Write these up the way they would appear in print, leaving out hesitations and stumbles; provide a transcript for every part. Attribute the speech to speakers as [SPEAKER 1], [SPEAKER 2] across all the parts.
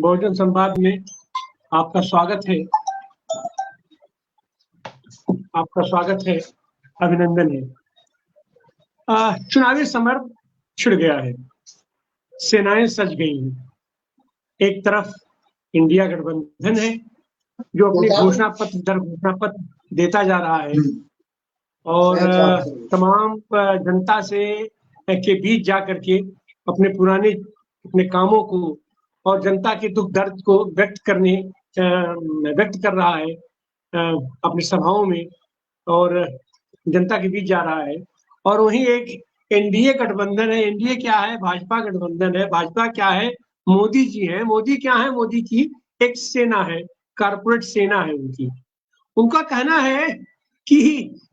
[SPEAKER 1] बहुजन संवाद में आपका स्वागत है। आपका स्वागत है, अभिनंदन है। चुनावी समर छिड़ गया है, सेनाएं सज गई हैं। एक तरफ इंडिया गठबंधन है जो अपनी घोषणा पत्र दर घोषणा पत्र देता जा रहा है और तमाम जनता से के बीच जा करके अपने कामों को और जनता के दुख दर्द को व्यक्त कर रहा है अपनी सभाओं में और जनता के बीच जा रहा है। और वहीं एक एनडीए गठबंधन है। एनडीए क्या है? भाजपा गठबंधन है। भाजपा क्या है? मोदी जी है। मोदी क्या है? मोदी की एक सेना है, कारपोरेट सेना है उनकी। उनका कहना है कि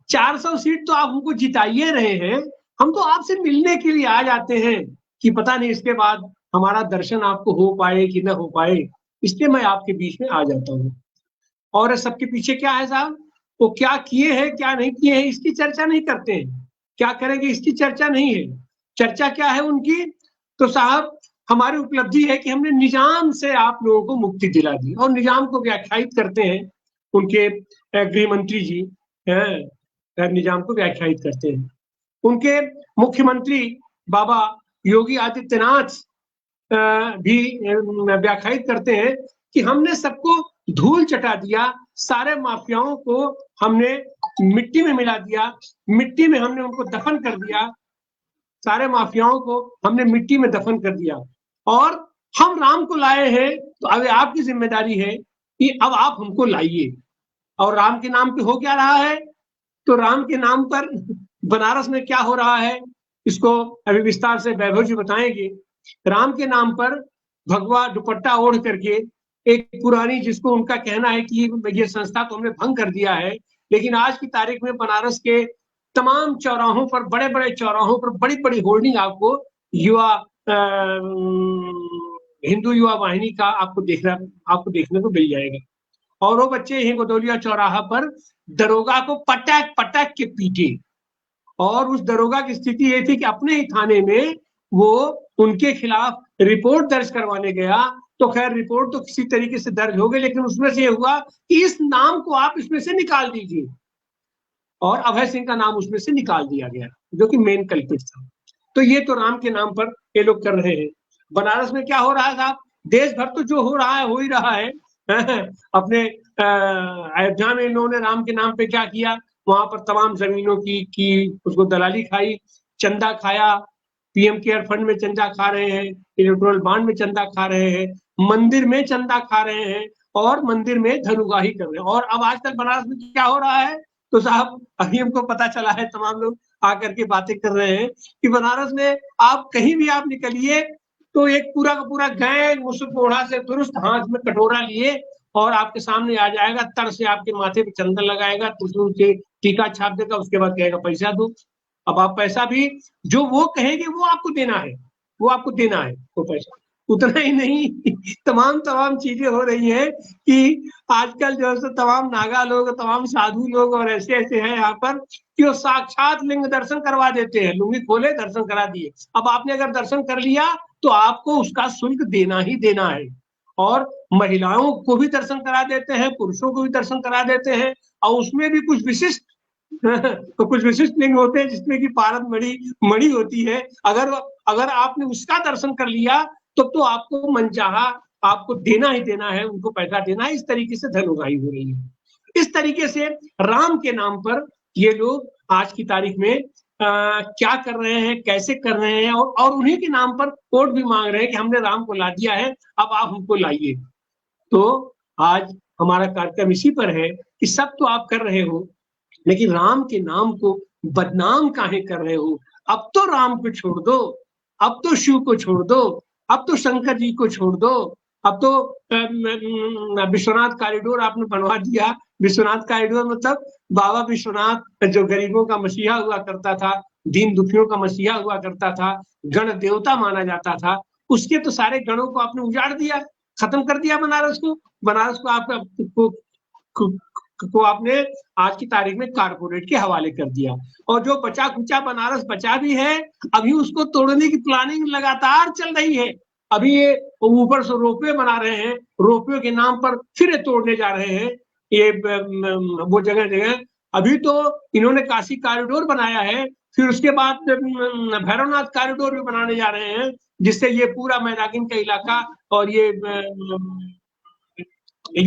[SPEAKER 1] 400 सीट तो आप हमको जिताइए रहे हैं, हम तो आपसे मिलने के लिए आ जाते हैं कि पता नहीं इसके बाद हमारा दर्शन आपको हो पाए कि न हो पाए, इसलिए मैं आपके बीच में आ जाता हूँ। और सबके पीछे क्या है साहब? वो क्या किए हैं क्या नहीं किए हैं इसकी चर्चा नहीं करते हैं, क्या करेंगे इसकी चर्चा नहीं है। चर्चा क्या है उनकी? तो साहब हमारी उपलब्धि है कि हमने निजाम से आप लोगों को मुक्ति दिला दी। और निजाम को व्याख्यायित करते हैं उनके गृह मंत्री जी, निजाम को व्याख्यायित करते हैं। उनके मुख्यमंत्री बाबा योगी आदित्यनाथ भी व्याख्यायित करते हैं कि हमने सबको धूल चटा दिया, सारे माफियाओं को हमने मिट्टी में मिला दिया, मिट्टी में हमने उनको दफन कर दिया, सारे माफियाओं को हमने मिट्टी में दफन कर दिया और हम राम को लाए हैं। तो अब आपकी जिम्मेदारी है कि अब आप हमको लाइए। और राम के नाम पे हो क्या रहा है? तो राम के नाम पर बनारस में क्या हो रहा है इसको अभी विस्तार से वैभव जी बताएंगे। राम के नाम पर भगवा दुपट्टा ओढ़ करके एक पुरानी, जिसको उनका कहना है कि ये संस्था तो हमने भंग कर दिया है, लेकिन आज की तारीख में बनारस के तमाम चौराहों पर, बड़े बड़े चौराहों पर बड़ी बड़ी होर्डिंग आपको हिंदू युवा वाहिनी का आपको देखने को मिल जाएगा। और वो बच्चे यही गोदौलिया चौराहा पर दरोगा को पटक पटक के पीटे। और उस दरोगा की स्थिति ये थी कि अपने ही थाने में वो उनके खिलाफ रिपोर्ट दर्ज करवाने गया। तो खैर रिपोर्ट तो किसी तरीके से दर्ज हो गई, लेकिन उसमें से ये हुआ कि इस नाम को आप इसमें से निकाल दीजिए, और अभय सिंह का नाम उसमें से निकाल दिया गया जो कि मेन कल्पित था। तो ये तो राम के नाम पर ये लोग कर रहे हैं। बनारस में क्या हो रहा है साहब? देश भर तो जो हो रहा है हो ही रहा है। अपने अयोध्या में इन्होंने राम के नाम पे क्या किया? वहां पर तमाम जमीनों की उसको दलाली खाई, चंदा खाया, पीएम केयर फंड में चंदा खा रहे हैं, इलेक्टोरल बॉन्ड में चंदा खा रहे हैं, मंदिर में चंदा खा रहे हैं और मंदिर में धनुगाही कर रहे हैं। और अब आजकल बनारस में क्या हो रहा है? तो साहब अभी हमको पता चला है, तमाम लोग आकर के बातें कर रहे हैं कि बनारस में आप कहीं भी आप निकलिए तो एक पूरा का पूरा गैंग मुसुकोड़ा से दुरुस्त हाथ में कटोरा लिए और आपके सामने आ जाएगा, तर से आपके माथे पे चंदन लगाएगा, त्रिशूल से टीका छाप देगा, उसके बाद कहेगा पैसा दो। अब आप पैसा भी जो वो कहेंगे वो आपको देना है, वो आपको देना है वो पैसा। उतना ही नहीं, तमाम चीजें हो रही हैं कि आजकल जो है तमाम नागा लोग, तमाम साधु लोग और ऐसे ऐसे हैं यहाँ पर कि वो साक्षात लिंग दर्शन करवा देते हैं। लुंगी खोले, दर्शन करा दिए। अब आपने अगर दर्शन कर लिया तो आपको उसका शुल्क देना ही देना है। और महिलाओं को भी दर्शन करा देते हैं, पुरुषों को भी दर्शन करा देते हैं, और उसमें भी कुछ विशिष्ट तो कुछ विशिष्ट लिंग होते हैं जिसमें कि पारद मणि होती है। अगर आपने उसका दर्शन कर लिया तो आपको मनचाहा आपको देना ही देना है, उनको पैसा देना है। इस तरीके से धनुगाही हो रही है। इस तरीके से राम के नाम पर ये लोग आज की तारीख में क्या कर रहे हैं, कैसे कर रहे हैं, और उन्हीं के नाम पर वोट भी मांग रहे हैं कि हमने राम को ला दिया है, अब आप हमको लाइए। तो आज हमारा कार्यक्रम इसी पर है कि सब तो आप कर रहे हो, लेकिन राम के नाम को बदनाम काहे कर रहे हो? अब तो राम को छोड़ दो, अब तो शिव को छोड़ दो, अब तो शंकर जी को छोड़ दो, अब तो विश्वनाथ कॉरिडोर आपने बनवा दिया। विश्वनाथ कॉरिडोर मतलब बाबा विश्वनाथ जो गरीबों का मसीहा हुआ करता था, दीन दुखियों का मसीहा हुआ करता था, गण देवता माना जाता था, उसके तो सारे गणों को आपने उजाड़ दिया, खत्म कर दिया बनारस को। बनारस को आपने आज की तारीख में कारपोरेट के हवाले कर दिया। और जो बचा खुचा बनारस बचा भी है, अभी उसको तोड़ने की प्लानिंग लगातार चल रही है। अभी ये ऊपर से रोपवे बना रहे हैं, रोपवे के नाम पर फिर ये तोड़ने जा रहे हैं ये वो जगह जगह। अभी तो इन्होंने काशी कॉरिडोर बनाया है, फिर उसके बाद भैरवनाथ कॉरिडोर भी बनाने जा रहे हैं, जिससे ये पूरा मैदागिन का इलाका और ये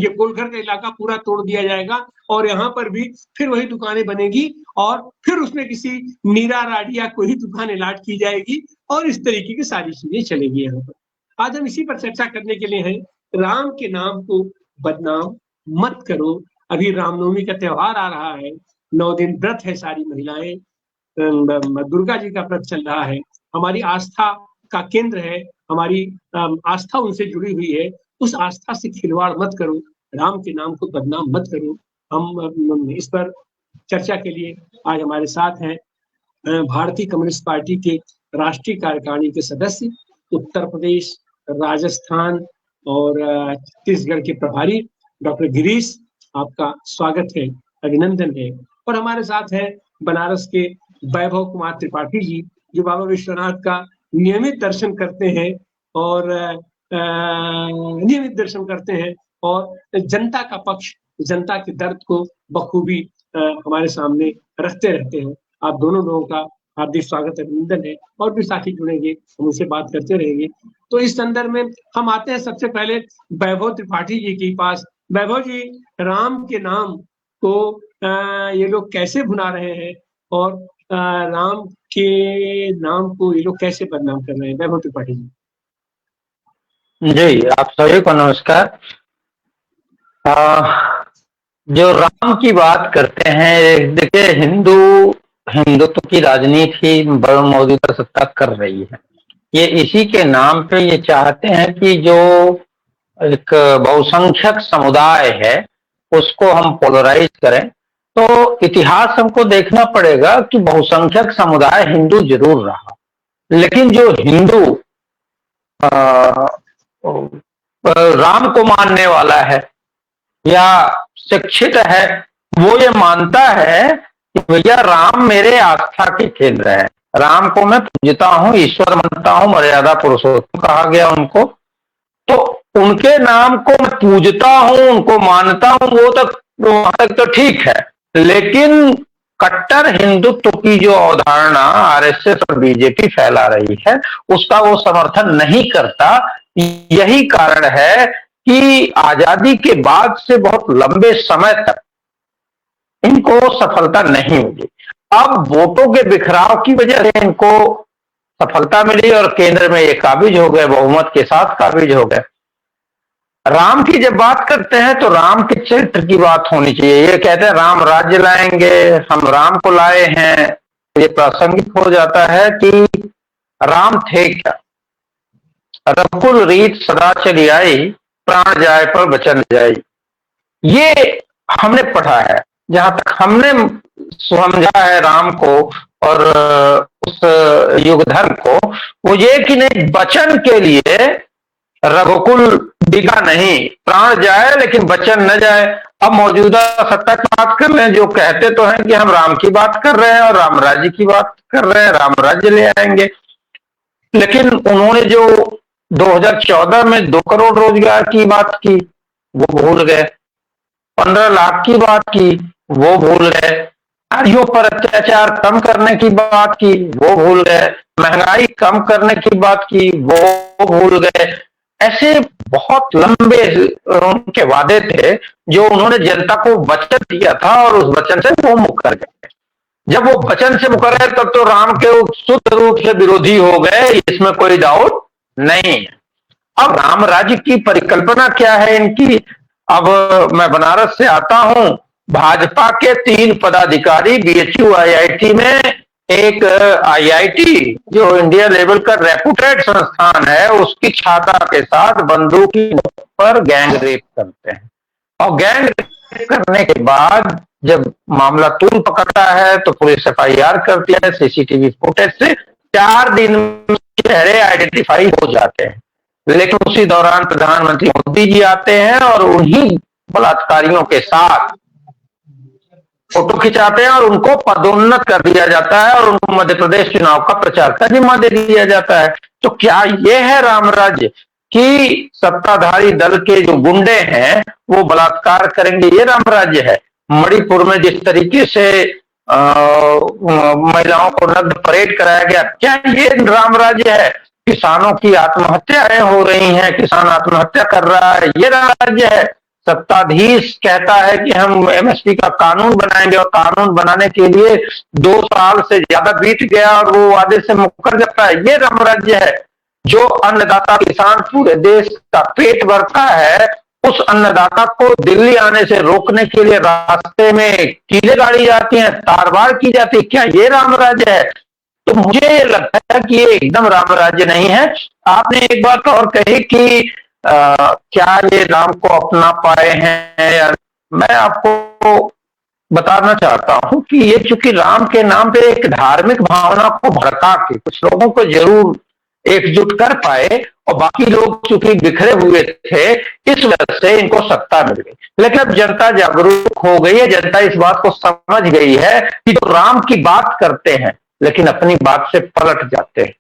[SPEAKER 1] गोलघर का इलाका पूरा तोड़ दिया जाएगा और यहाँ पर भी फिर वही दुकानें बनेगी और फिर उसमें किसी मीरा राडिया को ही दुकान अलाट की जाएगी और इस तरीके की सारी चीजें चलेगी यहाँ पर। आज हम इसी पर चर्चा करने के लिए हैं, राम के नाम को बदनाम मत करो। अभी रामनवमी का त्योहार आ रहा है, 9 दिन व्रत है सारी महिलाएं, दुर्गा जी का व्रत चल रहा है, हमारी आस्था का केंद्र है, हमारी आस्था उनसे जुड़ी हुई है। उस आस्था से खिलवाड़ मत करो, राम के नाम को बदनाम मत करो। हम इस पर चर्चा के लिए आज हमारे साथ हैं भारतीय कम्युनिस्ट पार्टी के राष्ट्रीय कार्यकारिणी के सदस्य, उत्तर प्रदेश, राजस्थान और छत्तीसगढ़ के प्रभारी डॉक्टर गिरीश, आपका स्वागत है, अभिनंदन है। और हमारे साथ है बनारस के वैभव कुमार त्रिपाठी जी, जो बाबा विश्वनाथ का नियमित दर्शन करते हैं और जनता का पक्ष, जनता के दर्द को बखूबी हमारे सामने रखते रहते हैं। आप दोनों लोगों का हार्दिक स्वागत अभिनंदन है और भी साथी जुड़ेंगे, हम उनसे बात करते रहेंगे। तो इस संदर्भ में हम आते हैं सबसे पहले वैभव त्रिपाठी जी के पास। वैभव जी, राम के नाम को ये लोग कैसे भुना रहे हैं और राम के नाम को ये लोग कैसे बदनाम कर रहे हैं? वैभव त्रिपाठी जी।
[SPEAKER 2] जी, आप सभी को नमस्कार। जो राम की बात करते हैं, देखिए हिंदुत्व की राजनीति मौजूदा सत्ता कर रही है। ये इसी के नाम पे ये चाहते हैं कि जो एक बहुसंख्यक समुदाय है उसको हम पोलराइज करें। तो इतिहास हमको देखना पड़ेगा कि बहुसंख्यक समुदाय हिंदू जरूर रहा, लेकिन जो हिंदू राम को मानने वाला है या शिक्षित है, वो ये मानता है कि भैया राम मेरे आस्था के केंद्र है, राम को मैं पूजता हूँ, ईश्वर मानता हूँ, मर्यादा पुरुषोत्तम कहा गया उनको, तो उनके नाम को मैं पूजता हूँ, उनको मानता हूँ, वो तक वहां तक तो ठीक है। लेकिन कट्टर हिंदुत्व की जो अवधारणा आरएसएस और बीजेपी फैला रही है, उसका वो समर्थन नहीं करता। यही कारण है कि आजादी के बाद से बहुत लंबे समय तक इनको सफलता नहीं मिली। अब वोटों के बिखराव की वजह से इनको सफलता मिली और केंद्र में ये काबिज हो गए, बहुमत के साथ काबिज हो गए। राम की जब बात करते हैं तो राम के चरित्र की बात होनी चाहिए। ये कहते हैं राम राज्य लाएंगे, हम राम को लाए हैं, ये प्रासंगिक हो जाता है कि राम थे क्या। रघुकुल रीत सदा चली आई, प्राण जाए पर वचन जाई, ये हमने पढ़ा है। जहां तक हमने समझा है राम को और उस युग धर्म को, वो ये कि नहीं, वचन के लिए रघुकुल बिका नहीं, प्राण जाए लेकिन वचन न जाए। अब मौजूदा सत्ता की बात कर रहे हैं, जो कहते तो हैं कि हम राम की बात कर रहे हैं और राम राज्य की बात कर रहे हैं, राम राज्य ले आएंगे, लेकिन उन्होंने जो 2014 में 2 करोड़ रोजगार की बात की वो भूल गए, 15 लाख की बात की वो भूल गए, नारियों पर अत्याचार कम करने की बात की वो भूल गए, महंगाई कम करने की बात की वो भूल गए। ऐसे बहुत लंबे उनके वादे थे जो उन्होंने जनता को वचन दिया था और उस वचन से वो मुकर गए। जब वो वचन से मुकर गए तब तो राम के शुद्ध रूप से विरोधी हो गए, इसमें कोई डाउट नहीं है। अब राम राज्य की परिकल्पना क्या है इनकी? अब मैं बनारस से आता हूं, भाजपा के 3 पदाधिकारी बीएचयू आईआईटी में, एक आईआईटी जो इंडिया लेवल का रेपुटेड संस्थान है, उसकी छात्रा के साथ बंदूक पर गैंग रेप करते हैं और गैंग रेप करने के बाद जब मामला तूल पकड़ता है तो पुलिस एफआईआर करती है। सीसीटीवी फुटेज से 4 दिन में चेहरे आइडेंटिफाई हो जाते हैं, लेकिन उसी दौरान प्रधानमंत्री मोदी जी आते हैं और उन्हीं बलात्कारियों के साथ फोटो खिंचाते हैं और उनको पदोन्नत कर दिया जाता है और उनको मध्य प्रदेश चुनाव का प्रचार का जिम्मा दे दिया जाता है। तो क्या ये है राम राज्य कि सत्ताधारी दल के जो गुंडे हैं वो बलात्कार करेंगे? ये राम राज्य है? मणिपुर में जिस तरीके से महिलाओं को नग्न परेड कराया गया, क्या ये राम राज्य है? किसानों की आत्महत्याएं हो रही हैं, किसान आत्महत्या कर रहा है, ये राम राज्य है? सत्ताधीश कहता है कि हम एमएसपी का कानून बनाएंगे और कानून बनाने के लिए 2 साल से ज्यादा बीत गया और वो वादे से मुकर जाता है, ये राम राज्य है? जो अन्नदाता किसान पूरे देश का पेट भरता है, उस अन्नदाता को दिल्ली आने से रोकने के लिए रास्ते में कीले गाड़ी जाती हैं, तारबार की जाती है, क्या ये राम राज्य है? तो मुझे लगता है कि ये एकदम राम राज्य नहीं है। आपने एक बात और कही कि क्या ये राम को अपना पाए हैं या, मैं आपको बताना चाहता हूं कि ये चूंकि राम के नाम पे एक धार्मिक भावना को भड़का के कुछ लोगों को जरूर एकजुट कर पाए और बाकी लोग चूंकि बिखरे हुए थे, इस वजह से इनको सत्ता मिल गई। लेकिन अब जनता जागरूक हो गई है, जनता इस बात को समझ गई है कि जो राम की बात करते हैं लेकिन अपनी बात से पलट जाते हैं,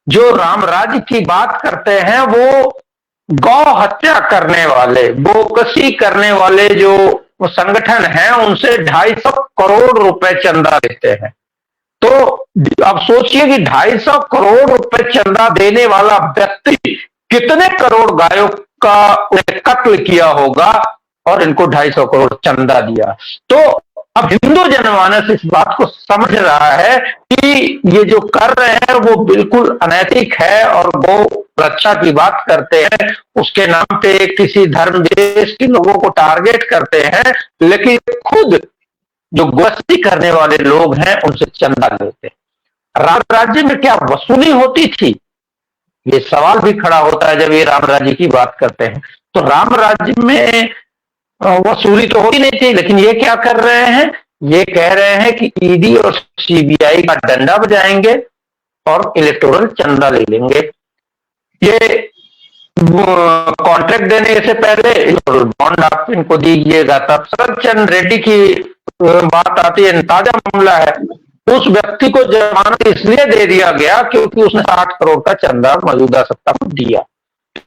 [SPEAKER 2] जो राम राज्य की बात करते हैं वो गौ हत्या करने वाले, बोकसी करने वाले जो संगठन हैं उनसे 250 करोड़ रुपए चंदा देते हैं। तो अब सोचिए कि 250 करोड़ रुपए चंदा देने वाला व्यक्ति कितने करोड़ गायों का कत्ल किया होगा और इनको 250 करोड़ चंदा दिया। तो अब हिंदू जनमानस इस बात को समझ रहा है कि ये जो कर रहे हैं वो बिल्कुल अनैतिक है और वो रक्षा की बात करते हैं, उसके नाम पे किसी धर्म देश के लोगों को टारगेट करते हैं, लेकिन खुद जो गोष्ठी करने वाले लोग हैं उनसे चंदा लेते हैं। राम राज्य में क्या वसूली होती थी? ये सवाल भी खड़ा होता है जब ये राम राज्य की बात करते हैं। तो राम राज्य में वसूली तो होती नहीं थी, लेकिन ये क्या कर रहे हैं? ये कह रहे हैं कि ईडी और सीबीआई का डंडा बजाएंगे और इलेक्टोरल चंदा ले लेंगे। ये कॉन्ट्रैक्ट देने से पहले बॉन्ड आप इनको दीजिएगा, तब शरद चंद्र रेड्डी की बात आती है, ताजा मामला है। उस व्यक्ति को जमानत इसलिए दे दिया गया क्योंकि उसने 60 करोड़ का चंदा मौजूदा सत्ता को दिया।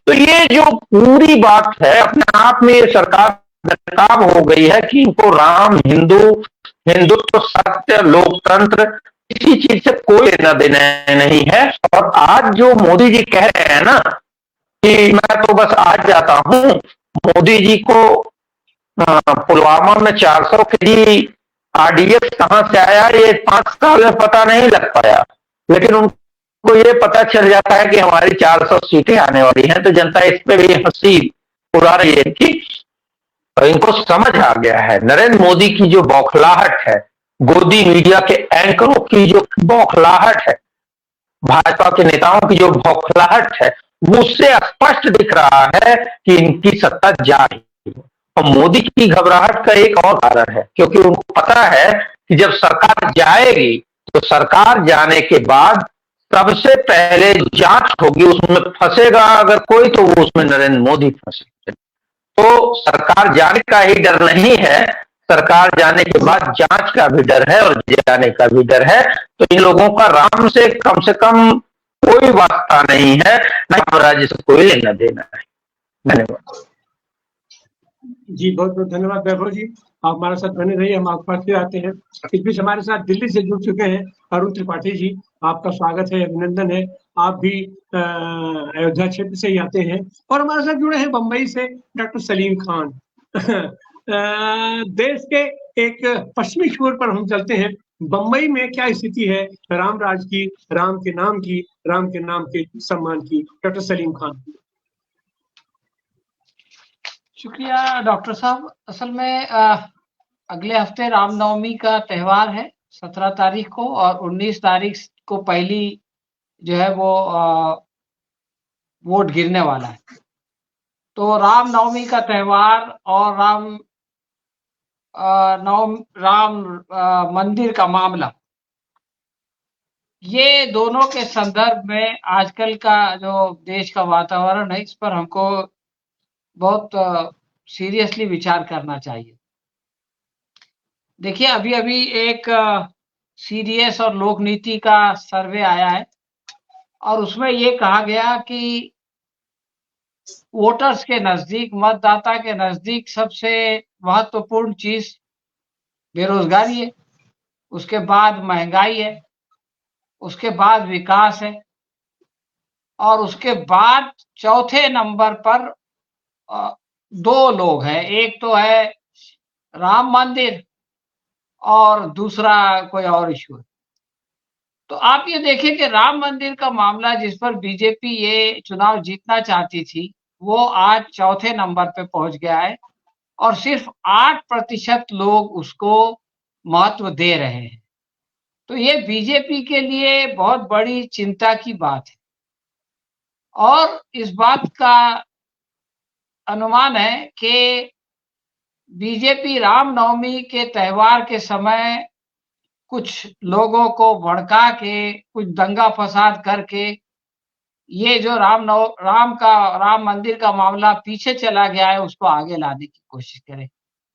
[SPEAKER 2] तो ये जो पूरी बात है अपने आप में ये सरकार बेनकाब हो गई है कि इनको राम, हिंदुत्व, सत्य, लोकतंत्र किसी चीज से कोई लेना देना नहीं है। और आज जो मोदी जी कह रहे हैं ना कि मैं तो बस आज जाता हूं, मोदी जी को पुलवामा में 400 केजी आरडीएक्स कहां से आया ये 5 साल में पता नहीं लग पाया, लेकिन उनको ये पता चल जाता है कि हमारी 400 सीटें आने वाली हैं। तो जनता इस पे भी हंसी उड़ा रही है कि इनको समझ आ गया है। नरेंद्र मोदी की जो बौखलाहट है, गोदी मीडिया के एंकरों की जो बौखलाहट है, भाजपा के नेताओं की जो बौखलाहट है, वो उससे स्पष्ट दिख रहा है कि इनकी सत्ता जा रही है। और मोदी की घबराहट का एक और कारण है, क्योंकि उनको पता है कि जब सरकार जाएगी तो सरकार जाने के बाद सबसे पहले जांच होगी, उसमें फंसेगा अगर कोई तो वो उसमें नरेंद्र मोदी फंसेगा। तो सरकार जाने का ही डर नहीं है, सरकार जाने के बाद जांच का भी डर है और जाने का भी डर है। तो इन लोगों का राम से कम कोई वास्ता नहीं है, न राज्य से कोई लेना देना है। धन्यवाद
[SPEAKER 1] जी, बहुत बहुत धन्यवाद वैभव जी, आप हमारे साथ बने रहिए, हम आपके पास फिर आते हैं। इस बीच हमारे साथ दिल्ली से जुड़ चुके हैं अरुण त्रिपाठी जी, आपका स्वागत है, अभिनंदन है। आप भी अयोध्या क्षेत्र से ही आते हैं। और हमारे साथ जुड़े हैं बंबई से डॉक्टर सलीम खान। देश के एक पश्चिमी छोर पर हम चलते हैं, बंबई में क्या स्थिति है राम राज की, राम के नाम के सम्मान की। डॉक्टर सलीम खान।
[SPEAKER 3] शुक्रिया डॉक्टर साहब। असल में अगले हफ्ते रामनवमी का त्यौहार है 17 तारीख को, और 19 तारीख को पहली जो है वो वोट गिरने वाला है। तो रामनवमी का त्यौहार और राम मंदिर का मामला, ये दोनों के संदर्भ में आजकल का जो देश का वातावरण है, इस पर हमको बहुत सीरियसली विचार करना चाहिए। देखिए, अभी अभी एक सीडीएस और लोक नीति का सर्वे आया है, और उसमें ये कहा गया कि वोटर्स के नजदीक, मतदाता के नजदीक सबसे महत्वपूर्ण चीज बेरोजगारी है, उसके बाद महंगाई है, उसके बाद विकास है, और उसके बाद चौथे नंबर पर दो लोग हैं। एक तो है राम मंदिर और दूसरा कोई और इशू है। तो आप ये देखिए कि राम मंदिर का मामला, जिस पर बीजेपी ये चुनाव जीतना चाहती थी, वो आज चौथे नंबर पे पहुंच गया है और सिर्फ 8% लोग उसको महत्व दे रहे हैं। तो ये बीजेपी के लिए बहुत बड़ी चिंता की बात है। और इस बात का अनुमान है कि बीजेपी रामनवमी के त्योहार के समय कुछ लोगों को भड़का के, कुछ दंगा फसाद करके ये जो राम मंदिर का मामला पीछे चला गया है, उसको आगे लाने की कोशिश करे।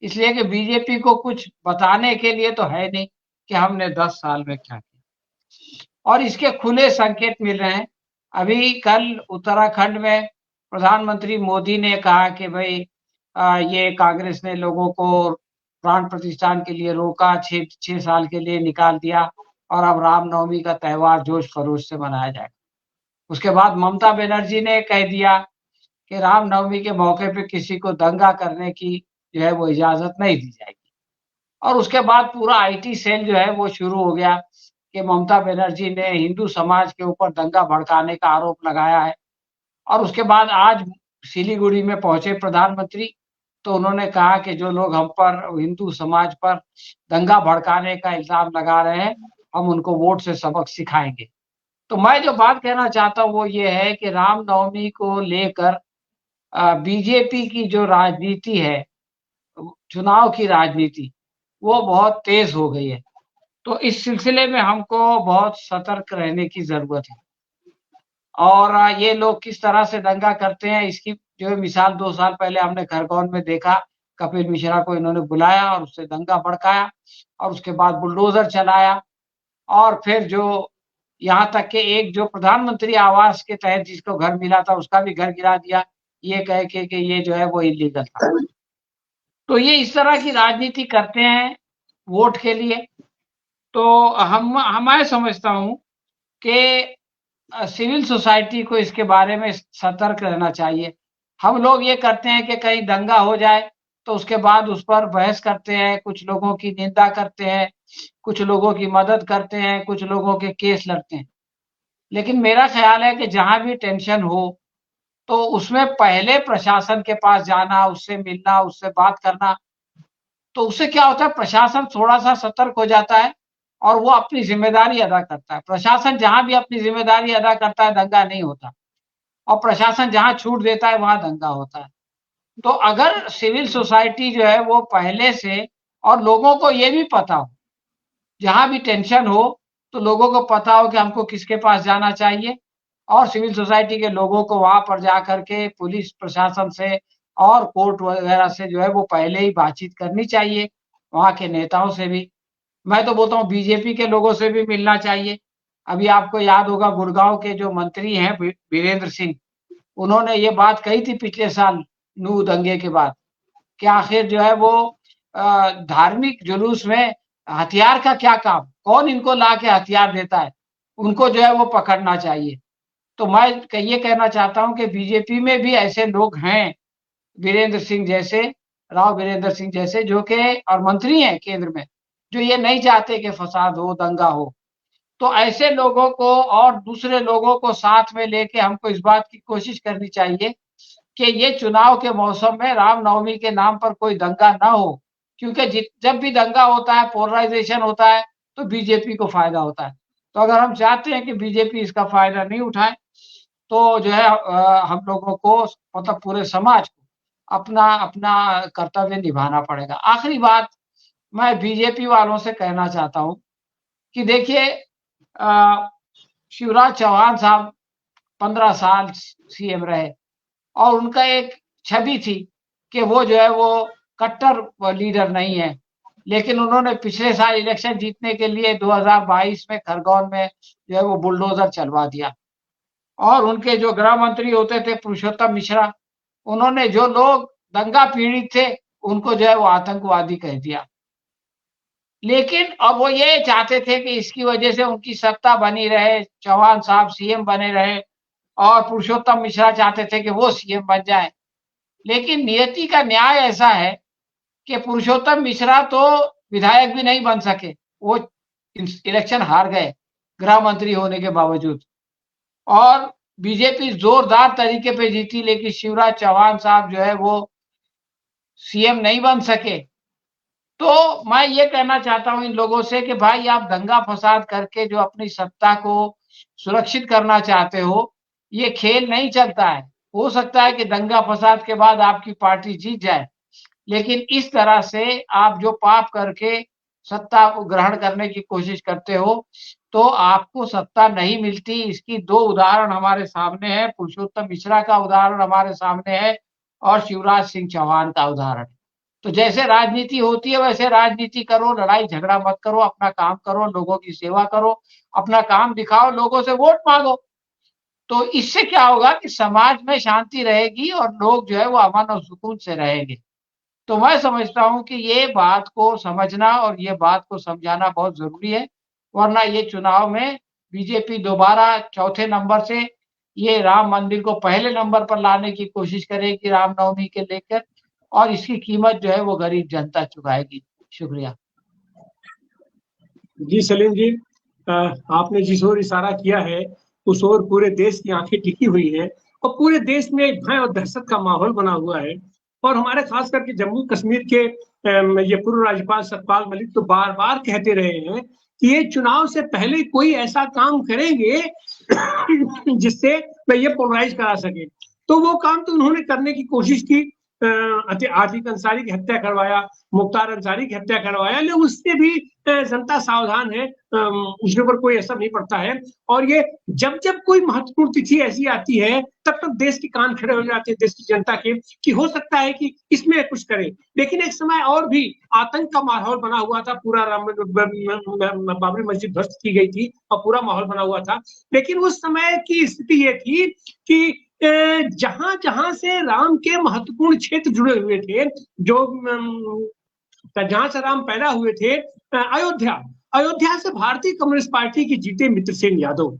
[SPEAKER 3] इसलिए कि बीजेपी को कुछ बताने के लिए तो है नहीं कि हमने 10 साल में क्या किया, और इसके खुले संकेत मिल रहे हैं। अभी कल उत्तराखंड में प्रधानमंत्री मोदी ने कहा कि भाई ये कांग्रेस ने लोगों को प्राण प्रतिष्ठान के लिए रोका, 6 साल के लिए निकाल दिया, और अब रामनवमी का त्योहार जोश खरोश से मनाया जाएगा। उसके बाद ममता बनर्जी ने कह दिया कि रामनवमी के मौके पे किसी को दंगा करने की जो है वो इजाजत नहीं दी जाएगी। और उसके बाद पूरा आईटी सेल जो है वो शुरू हो गया कि ममता बनर्जी ने हिंदू समाज के ऊपर दंगा भड़काने का आरोप लगाया है। और उसके बाद आज सिलीगुड़ी में पहुंचे प्रधानमंत्री, तो उन्होंने कहा कि जो लोग हम पर, हिंदू समाज पर दंगा भड़काने का इल्जाम लगा रहे हैं, हम उनको वोट से सबक सिखाएंगे। तो मैं जो बात कहना चाहता हूँ वो ये है कि रामनवमी को लेकर बीजेपी की जो राजनीति है, चुनाव की राजनीति, वो बहुत तेज हो गई है। तो इस सिलसिले में हमको बहुत सतर्क रहने की जरूरत है। और ये लोग किस तरह से दंगा करते हैं, इसकी जो मिसाल 2 साल पहले हमने खरगोन में देखा। कपिल मिश्रा को इन्होंने बुलाया और उससे दंगा भड़काया, और उसके बाद बुलडोजर चलाया, और फिर जो यहाँ तक कि एक जो प्रधानमंत्री आवास के तहत जिसको घर मिला था, उसका भी घर गिरा दिया, ये कह के कि ये जो है वो इलीगल था। तो ये इस तरह की राजनीति करते हैं वोट के लिए। तो मैं समझता हूँ कि सिविल सोसाइटी को इसके बारे में सतर्क रहना चाहिए। हम लोग ये करते हैं कि कहीं दंगा हो जाए तो उसके बाद उस पर बहस करते हैं, कुछ लोगों की निंदा करते हैं, कुछ लोगों की मदद करते हैं, कुछ लोगों के केस लड़ते हैं। लेकिन मेरा ख्याल है कि जहां भी टेंशन हो तो उसमें पहले प्रशासन के पास जाना, उससे मिलना, उससे बात करना। तो उससे क्या होता है, प्रशासन थोड़ा सा सतर्क हो जाता है और वो अपनी जिम्मेदारी अदा करता है। प्रशासन जहां भी अपनी जिम्मेदारी अदा करता है, दंगा नहीं होता, और प्रशासन जहां छूट देता है वहां दंगा होता है। तो अगर सिविल सोसाइटी जो है वो पहले से, और लोगों को ये भी पता हो, जहां भी टेंशन हो तो लोगों को पता हो कि हमको किसके पास जाना चाहिए, और सिविल सोसाइटी के लोगों को वहां पर जाकर के पुलिस प्रशासन से और कोर्ट वगैरह से जो है वो पहले ही बातचीत करनी चाहिए, वहां के नेताओं से भी। मैं तो बोलता हूँ बीजेपी के लोगों से भी मिलना चाहिए। अभी आपको याद होगा गुड़गांव के जो मंत्री हैं वीरेंद्र सिंह, उन्होंने ये बात कही थी पिछले साल नूह दंगे के बाद कि आखिर जो है वो धार्मिक जुलूस में हथियार का क्या काम, कौन इनको ला के हथियार देता है, उनको जो है वो पकड़ना चाहिए। तो मैं ये कहना चाहता हूं कि बीजेपी में भी ऐसे लोग हैं, वीरेंद्र सिंह जैसे, राव वीरेंद्र सिंह जैसे, जो कि और मंत्री हैं केंद्र में, जो ये नहीं चाहते कि फसाद हो, दंगा हो। तो ऐसे लोगों को और दूसरे लोगों को साथ में लेके हमको इस बात की कोशिश करनी चाहिए कि ये चुनाव के मौसम में रामनवमी के नाम पर कोई दंगा ना हो, क्योंकि जब भी दंगा होता है, पोलराइजेशन होता है, तो बीजेपी को फायदा होता है। तो अगर हम चाहते हैं कि बीजेपी इसका फायदा नहीं उठाए, तो जो है हम लोगों को, मतलब पूरे समाज को अपना अपना कर्तव्य निभाना पड़ेगा। आखिरी बात मैं बीजेपी वालों से कहना चाहता हूँ कि देखिए, शिवराज चौहान साहब 15 साल सीएम रहे, और उनका एक छवि थी कि वो जो है वो कट्टर लीडर नहीं है। लेकिन उन्होंने पिछले साल इलेक्शन जीतने के लिए 2022 में खरगोन में जो है वो बुलडोजर चलवा दिया। और उनके जो गृह मंत्री होते थे पुरुषोत्तम मिश्रा, उन्होंने जो लोग दंगा पीड़ित थे उनको जो है वो आतंकवादी कह दिया। लेकिन अब वो ये चाहते थे कि इसकी वजह से उनकी सत्ता बनी रहे, चौहान साहब सीएम बने रहे और पुरुषोत्तम मिश्रा चाहते थे कि वो सीएम बन जाए। लेकिन नियति का न्याय ऐसा है कि पुरुषोत्तम मिश्रा तो विधायक भी नहीं बन सके, वो इलेक्शन हार गए गृह मंत्री होने के बावजूद, और बीजेपी जोरदार तरीके पे जीती, लेकिन शिवराज चौहान साहब जो है वो सीएम नहीं बन सके। तो मैं ये कहना चाहता हूं इन लोगों से कि भाई आप दंगा फसाद करके जो अपनी सत्ता को सुरक्षित करना चाहते हो, ये खेल नहीं चलता है। हो सकता है कि दंगा फसाद के बाद आपकी पार्टी जीत जाए, लेकिन इस तरह से आप जो पाप करके सत्ता को ग्रहण करने की कोशिश करते हो, तो आपको सत्ता नहीं मिलती। इसकी 2 उदाहरण हमारे सामने है, पुरुषोत्तम मिश्रा का उदाहरण हमारे सामने है और शिवराज सिंह चौहान का उदाहरण। तो जैसे राजनीति होती है वैसे राजनीति करो, लड़ाई झगड़ा मत करो, अपना काम करो, लोगों की सेवा करो, अपना काम दिखाओ, लोगों से वोट मांगो। तो इससे क्या होगा कि समाज में शांति रहेगी और लोग जो है वो अमन और सुकून से रहेंगे। तो मैं समझता हूं कि ये बात को समझना और ये बात को समझाना बहुत जरूरी है, वरना ये चुनाव में बीजेपी दोबारा चौथे नंबर से ये राम मंदिर को पहले नंबर पर लाने की कोशिश करेगी रामनवमी के लेकर, और इसकी कीमत जो है वो गरीब जनता चुकाएगी। शुक्रिया।
[SPEAKER 1] जी सलीम जी, आपने जिस ओर इशारा किया है उस ओर पूरे देश की आंखें टिकी हुई है और पूरे देश में एक भय और दहशत का माहौल बना हुआ है। और हमारे खास करके जम्मू कश्मीर के ये पूर्व राज्यपाल सत्यपाल मलिक तो बार बार कहते रहे हैं कि ये चुनाव से पहले कोई ऐसा काम करेंगे जिससे वे ये पोलराइज करा सके। तो वो काम तो उन्होंने करने की कोशिश की, आतिक अंसारी की हत्या करवाया, मुख्तार अंसारी की हत्या करवाया, लेकिन उससे भी जनता सावधान है, उसके ऊपर कोई असर नहीं पड़ता है। और ये जब जब कोई महत्वपूर्ण तिथि ऐसी आती है तब तक देश के कान खड़े हो जाते हैं देश की जनता के कि हो सकता है कि इसमें कुछ करें। लेकिन एक समय और भी आतंक का माहौल बना हुआ था, पूरा बाबरी मस्जिद ध्वस्त की गई थी और पूरा माहौल बना हुआ था। लेकिन उस समय की स्थिति ये थी कि जहां जहां से राम के महत्वपूर्ण क्षेत्र जुड़े हुए थे, जो जहां से राम पैदा हुए थे, अयोध्या से भारतीय कम्युनिस्ट पार्टी के जीते मित्रसेन यादव,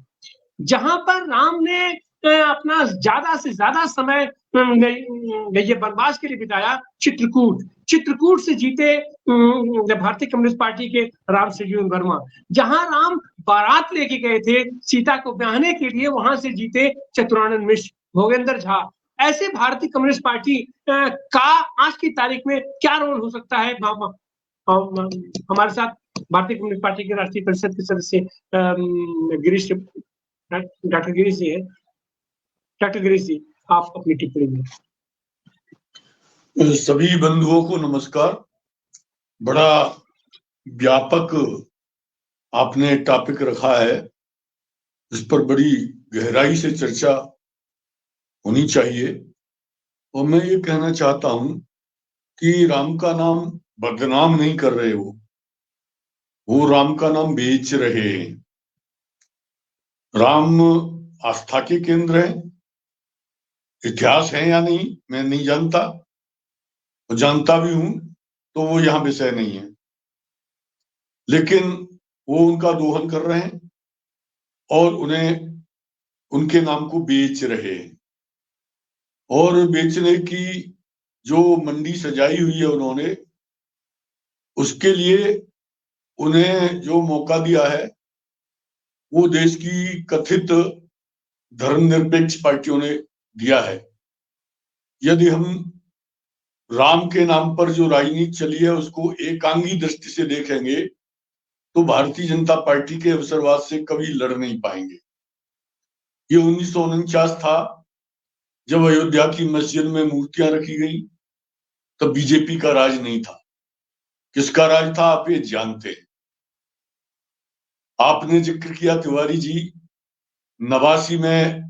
[SPEAKER 1] जहां पर राम ने अपना ज्यादा से ज्यादा समय ये वनवास के लिए बिताया, चित्रकूट से जीते भारतीय कम्युनिस्ट पार्टी के राम सजीवन वर्मा, जहां राम बारात लेके गए थे सीता को ब्याहने के लिए, वहां से जीते चतुरानंद मिश्र, भोगेंद्र झा। ऐसे भारतीय कम्युनिस्ट पार्टी का आज की तारीख में क्या रोल हो सकता है? हमारे साथ भारतीय कम्युनिस्ट पार्टी के राष्ट्रीय परिषद के सदस्य डॉक्टर गिरीश जी है। डॉक्टर गिरीश जी, आप अपनी टिप्पणी में।
[SPEAKER 4] सभी बंधुओं को नमस्कार। बड़ा व्यापक आपने टॉपिक रखा है, इस पर बड़ी गहराई से चर्चा होनी चाहिए। और मैं ये कहना चाहता हूं कि राम का नाम बदनाम नहीं कर रहे हो, वो राम का नाम बेच रहे हैं। राम आस्था के केंद्र है, इतिहास है या नहीं मैं नहीं जानता, और जानता भी हूं तो वो यहाँ विषय नहीं है, लेकिन वो उनका दोहन कर रहे हैं और उन्हें उनके नाम को बेच रहे हैं। और बेचने की जो मंडी सजाई हुई है उन्होंने, उसके लिए उन्हें जो मौका दिया है वो देश की कथित धर्मनिरपेक्ष पार्टियों ने दिया है। यदि हम राम के नाम पर जो राजनीति चली है उसको एकांगी दृष्टि से देखेंगे तो भारतीय जनता पार्टी के अवसरवाद से कभी लड़ नहीं पाएंगे। ये 1949 था जब अयोध्या की मस्जिद में मूर्तियां रखी गई, तब बीजेपी का राज नहीं था। किसका राज था आप ये जानते हैं। आपने जिक्र किया तिवारी जी, 89 में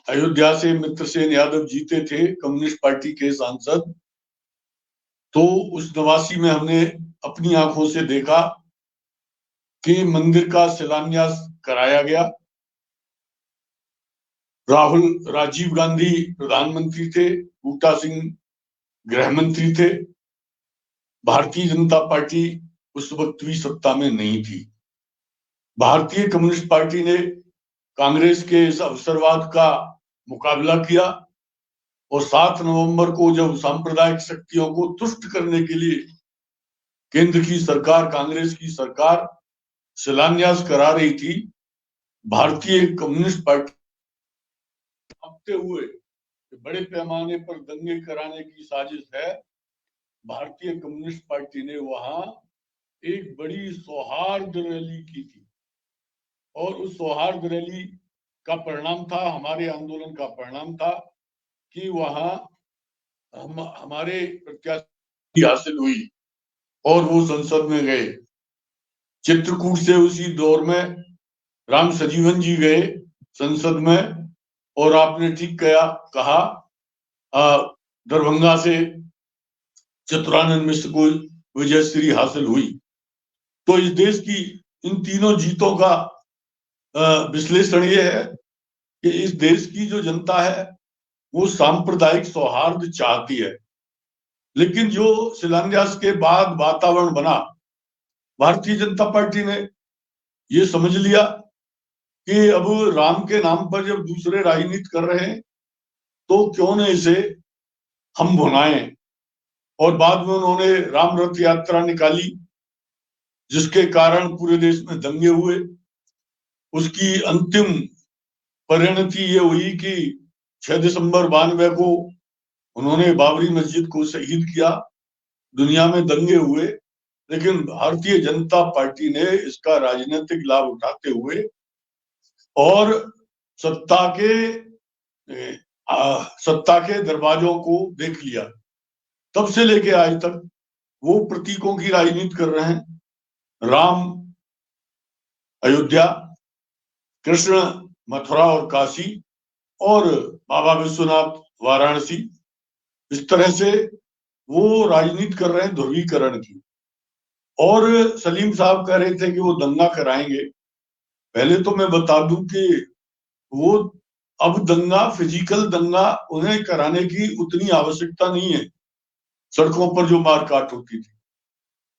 [SPEAKER 4] अयोध्या से मित्रसेन यादव जीते थे कम्युनिस्ट पार्टी के सांसद। तो उस 89 में हमने अपनी आंखों से देखा कि मंदिर का शिलान्यास कराया गया राजीव गांधी प्रधानमंत्री थे, बूटा सिंह गृह मंत्री थे। भारतीय जनता पार्टी उस वक्त भी सत्ता में नहीं थी। भारतीय कम्युनिस्ट पार्टी ने कांग्रेस के इस अवसरवाद का मुकाबला किया और 7 नवंबर को जब सांप्रदायिक शक्तियों को तुष्ट करने के लिए केंद्र की सरकार, कांग्रेस की सरकार शिलान्यास करा रही थी, भारतीय कम्युनिस्ट पार्टी भागते हुए बड़े पैमाने पर दंगे कराने की साजिश है, भारतीय कम्युनिस्ट पार्टी ने वहां एक बड़ी सौहार्द रैली की थी और उस सौहार्द रैली का परिणाम था, हमारे आंदोलन का परिणाम था कि वहां हमारे प्रत्याशी हासिल हुई और वो संसद में गए। चित्रकूट से उसी दौर में राम सजीवन जी गए संसद में और आपने ठीक कहा दरभंगा से चतुरानंद मिश्र को विजयश्री हासिल हुई। तो इस देश की इन तीनों जीतों का विश्लेषण ये है कि इस देश की जो जनता है वो सांप्रदायिक सौहार्द चाहती है, लेकिन जो शिलान्यास के बाद वातावरण बना, भारतीय जनता पार्टी ने ये समझ लिया कि अब राम के नाम पर जब दूसरे राजनीति कर रहे हैं तो क्यों न इसे हम भुनाएं। और बाद में उन्होंने राम रथ यात्रा निकाली जिसके कारण पूरे देश में दंगे हुए। उसकी अंतिम परिणति ये हुई कि 6 दिसंबर 92 को उन्होंने बाबरी मस्जिद को शहीद किया। दुनिया में दंगे हुए, लेकिन भारतीय जनता पार्टी ने इसका राजनीतिक लाभ उठाते हुए और सत्ता के दरवाजों को देख लिया। तब से लेके आज तक वो प्रतीकों की राजनीति कर रहे हैं। राम अयोध्या, कृष्ण मथुरा और काशी और बाबा विश्वनाथ वाराणसी, इस तरह से वो राजनीति कर रहे हैं ध्रुवीकरण की। और सलीम साहब कह रहे थे कि वो दंगा कराएंगे। पहले तो मैं बता दूं कि वो अब दंगा, फिजिकल दंगा उन्हें कराने की उतनी आवश्यकता नहीं है। सड़कों पर जो मारकाट होती थी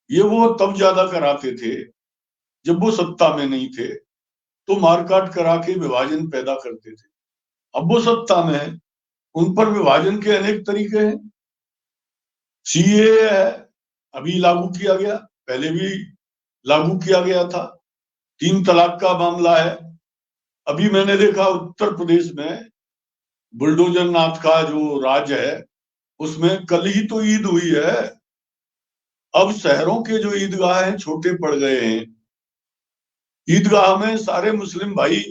[SPEAKER 4] ये वो तब ज्यादा कराते थे जब वो सत्ता में नहीं थे, तो मारकाट करा के विभाजन पैदा करते थे। अब वो सत्ता में है, उन पर विभाजन के अनेक तरीके हैं। सीए है, अभी लागू किया गया, पहले भी लागू किया गया था। 3 तलाक का मामला है। अभी मैंने देखा उत्तर प्रदेश में बुलडोजर नाथ का जो राज्य है उसमें कल ही तो ईद हुई है। अब शहरों के जो ईदगाह हैं छोटे पड़ गए हैं। ईदगाह में सारे मुस्लिम भाई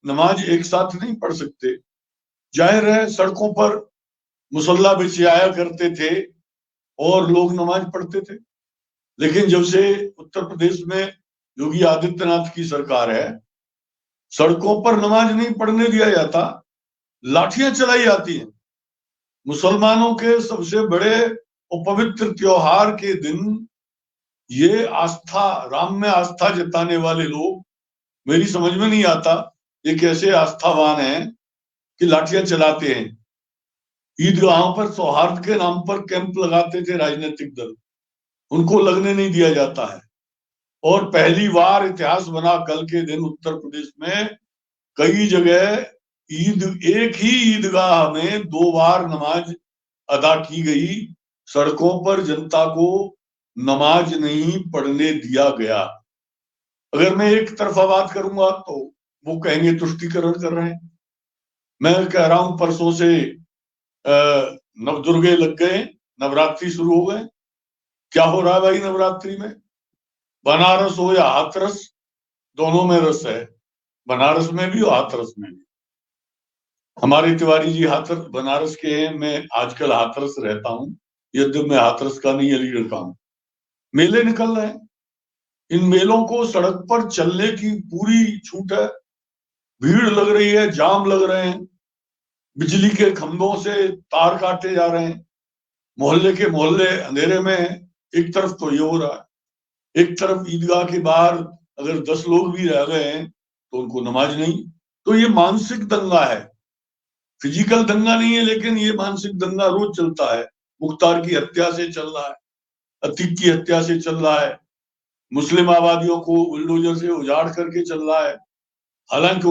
[SPEAKER 4] नमाज एक साथ नहीं पढ़ सकते। जाहिर है सड़कों पर मुसल्ला बिछाया करते थे और लोग नमाज पढ़ते थे, लेकिन जब से उत्तर प्रदेश में योगी आदित्यनाथ की सरकार है, सड़कों पर नमाज नहीं पढ़ने दिया जाता, लाठियां चलाई जाती हैं। मुसलमानों के सबसे बड़े और पवित्र त्योहार के दिन ये आस्था, राम में आस्था जताने वाले लोग, मेरी समझ में नहीं आता ये कैसे आस्थावान हैं कि लाठियां चलाते हैं। ईदगाहों पर सौहार्द के नाम पर कैंप लगाते थे राजनीतिक दल, उनको लगने नहीं दिया जाता है। और पहली बार इतिहास बना कल के दिन उत्तर प्रदेश में कई जगह एक ही ईदगाह में 2 बार नमाज अदा की गई। सड़कों पर जनता को नमाज नहीं पढ़ने दिया गया। अगर मैं एक तरफा बात करूंगा तो वो कहेंगे तुष्टीकरण कर रहे हैं। मैं कह रहा हूं परसों से नवदुर्गे लग गए, नवरात्रि शुरू हो गए। क्या हो रहा है भाई नवरात्रि में? बनारस हो या हाथरस, दोनों में रस है। बनारस में भी और हाथरस में भी। हमारे तिवारी जी हाथरस बनारस के हैं, मैं आजकल हाथरस रहता हूँ, यद्यपि मैं हाथरस का नहीं अलीगढ़ का हूँ। मेले निकल रहे हैं, इन मेलों को सड़क पर चलने की पूरी छूट है। भीड़ लग रही है, जाम लग रहे हैं, बिजली के खंभों से तार काटे जा रहे हैं, मोहल्ले के मोहल्ले अंधेरे में है। एक तरफ तो ये हो रहा है, एक तरफ ईदगाह के बाहर अगर 10 लोग भी रह गए हैं तो उनको नमाज नहीं। तो ये मानसिक दंगा है। फिजिकल दंगा नहीं है, लेकिन ये मानसिक दंगा रोज चलता है। मुख्तार की हत्या से चल रहा है, अतीक की हत्या से चल रहा है, मुस्लिम आबादियों को बुलडोजर से उजाड़ करके चल रहा है। हालांकि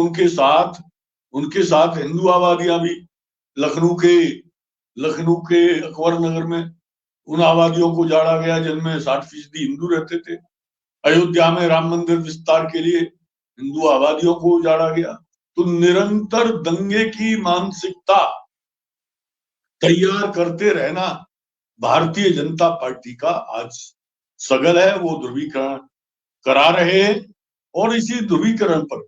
[SPEAKER 4] उनके साथ हिंदू आबादियां भी, लखनऊ के अकबर नगर में उन आबादियों को उजाड़ा गया जिनमें 60% हिंदू रहते थे। अयोध्या में राम मंदिर विस्तार के लिए हिंदू आबादियों को उजाड़ा गया। तो निरंतर दंगे की मानसिकता तैयार करते रहना भारतीय जनता पार्टी का आज सगल है। वो ध्रुवीकरण करा रहे हैं और इसी ध्रुवीकरण पर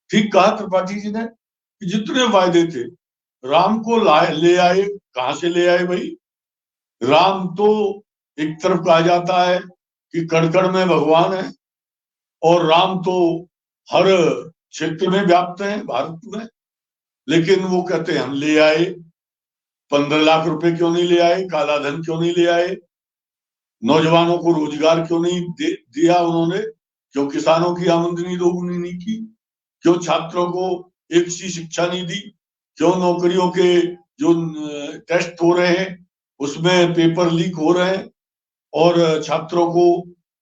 [SPEAKER 4] ठीक कहा त्रिपाठी जी ने कि जितने वायदे थे राम को ले आए। कहां से ले आए भाई? राम तो एक तरफ कहा जाता है कि कण-कण में भगवान है और राम तो हर क्षेत्र में व्याप्त है भारत में, लेकिन वो कहते हैं हम ले आए। 15 लाख रुपए क्यों नहीं ले आए? काला धन क्यों नहीं ले आए? नौजवानों को रोजगार क्यों नहीं दिया उन्होंने? क्यों किसानों की आमदनी दोगुनी नहीं की? क्यों छात्रों को एक सी शिक्षा नहीं दी? क्यों नौकरियों के जो टेस्ट हो रहे हैं उसमें पेपर लीक हो रहे हैं और छात्रों को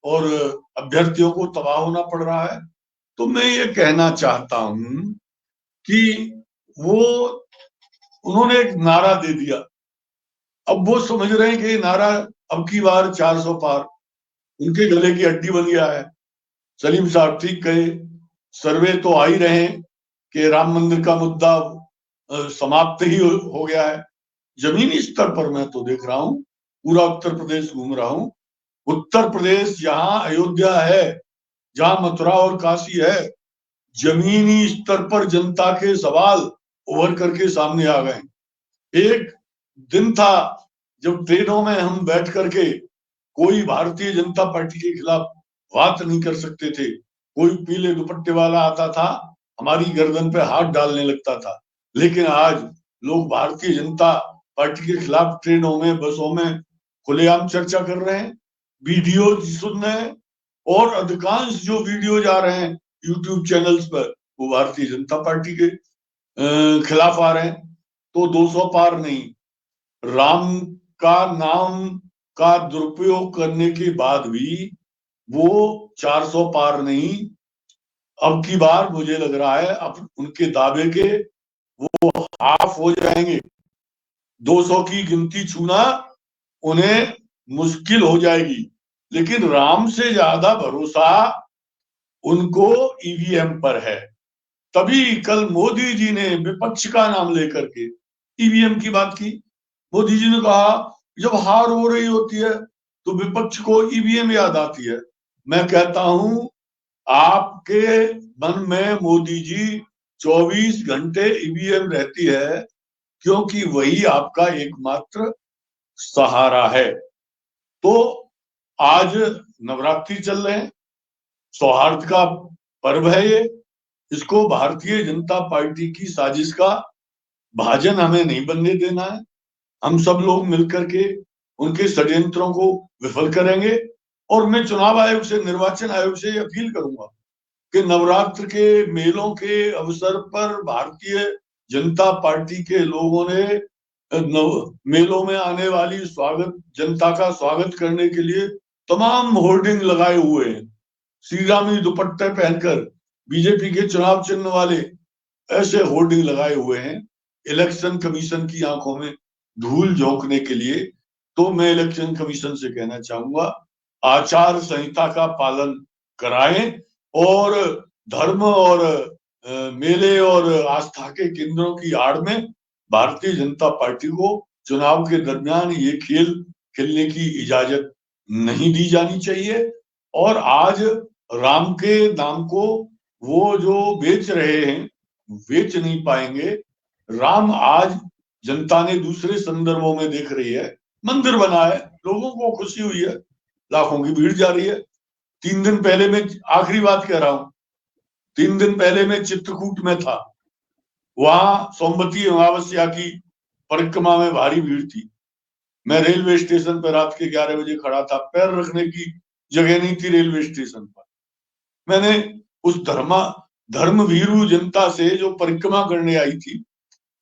[SPEAKER 4] और अभ्यर्थियों को तबाह होना पड़ रहा है? तो मैं ये कहना चाहता हूं कि उन्होंने एक नारा दे दिया। अब वो समझ रहे हैं कि ये नारा अब की बार 400 पार उनके गले की हड्डी बन गया है। सलीम साहब ठीक कहे, सर्वे तो आ ही रहे हैं कि राम मंदिर का मुद्दा समाप्त ही हो गया है। जमीनी स्तर पर मैं तो देख रहा हूं, पूरा उत्तर प्रदेश घूम रहा हूं। उत्तर प्रदेश जहां अयोध्या है, जहां मथुरा और काशी है, जमीनी स्तर पर जनता के सवाल उभर करके सामने आ गए। एक दिन था जब ट्रेनों में हम बैठ करके कोई भारतीय जनता पार्टी के खिलाफ बात नहीं कर सकते थे। कोई पीले दुपट्टे वाला आता था, हमारी गर्दन पे हाथ डालने लगता था। लेकिन आज लोग भारतीय जनता पार्टी के खिलाफ ट्रेनों में, बसों में खुलेआम चर्चा कर रहे हैं, वीडियो सुन रहे हैं और अधिकांश जो वीडियो जा रहे हैं यूट्यूब चैनल्स पर वो भारतीय जनता पार्टी के खिलाफ आ रहे हैं। तो 200 पार नहीं, राम का नाम का दुरुपयोग करने के बाद भी वो 400 पार नहीं, अब की बार मुझे लग रहा है अब उनके दावे के वो हाफ हो जाएंगे। 200 की गिनती छूना उन्हें मुश्किल हो जाएगी। लेकिन राम से ज्यादा भरोसा उनको ईवीएम पर है। तभी कल मोदी जी ने विपक्ष का नाम लेकर के ईवीएम की बात की। मोदी जी ने कहा जब हार हो रही होती है तो विपक्ष को ईवीएम याद आती है। मैं कहता हूं आपके मन में मोदी जी 24 घंटे ईवीएम रहती है, क्योंकि वही आपका एकमात्र सहारा है। तो आज नवरात्रि चल रहे हैं, सौहार्द का पर्व है ये। इसको भारतीय जनता पार्टी की साजिश का भाजन हमें नहीं बनने देना है। हम सब लोग मिलकर के उनके षड्यंत्रों को विफल करेंगे। और मैं चुनाव आयोग से, निर्वाचन आयोग से अपील करूंगा कि नवरात्र के मेलों के अवसर पर भारतीय जनता पार्टी के लोगों ने मेलों में आने वाली जनता का स्वागत करने के लिए तमाम होर्डिंग लगाए हुए हैं। श्रीरामी दुपट्टे पहनकर बीजेपी के चुनाव चिन्ह वाले ऐसे होर्डिंग लगाए हुए हैं इलेक्शन कमीशन की आंखों में धूल झोंकने के लिए। तो मैं इलेक्शन कमीशन से कहना चाहूंगा आचार संहिता का पालन कराएं और धर्म और मेले और आस्था के केंद्रों की आड़ में भारतीय जनता पार्टी को चुनाव के दरमियान ये खेल खेलने की इजाजत नहीं दी जानी चाहिए। और आज राम के नाम को वो जो बेच रहे हैं बेच नहीं पाएंगे। राम आज जनता ने दूसरे संदर्भों में देख रही है, मंदिर बना है, लोगों को खुशी हुई है, लाखों की भीड़ जा रही है। 3 दिन पहले मैं आखिरी बात कह रहा हूं, 3 दिन पहले मैं चित्रकूट में था, वहां सोमवती अमावस्या की परिक्रमा में भारी भीड़ थी। मैं रेलवे स्टेशन पर रात के 11 बजे खड़ा था, पैर रखने की जगह नहीं थी रेलवे स्टेशन पर। मैंने उस धर्मभीरू जनता से जो परिक्रमा करने आई थी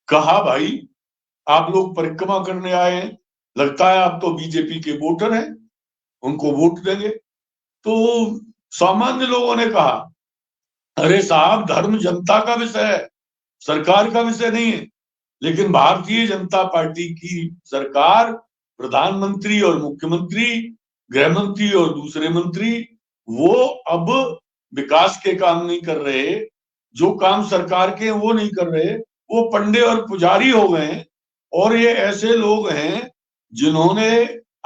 [SPEAKER 4] कहा भाई आप लोग परिक्रमा करने आए हैं, लगता है आप तो बीजेपी के वोटर हैं, उनको वोट देंगे। तो सामान्य लोगों ने कहा अरे साहब, धर्म जनता का विषय है, सरकार का विषय नहीं है। लेकिन भारतीय जनता पार्टी की सरकार, प्रधानमंत्री और मुख्यमंत्री, गृह मंत्री और दूसरे मंत्री, वो अब विकास के काम नहीं कर रहे, जो काम सरकार के हैं वो नहीं कर रहे, वो पंडे और पुजारी हो गए हैं। और ये ऐसे लोग हैं जिन्होंने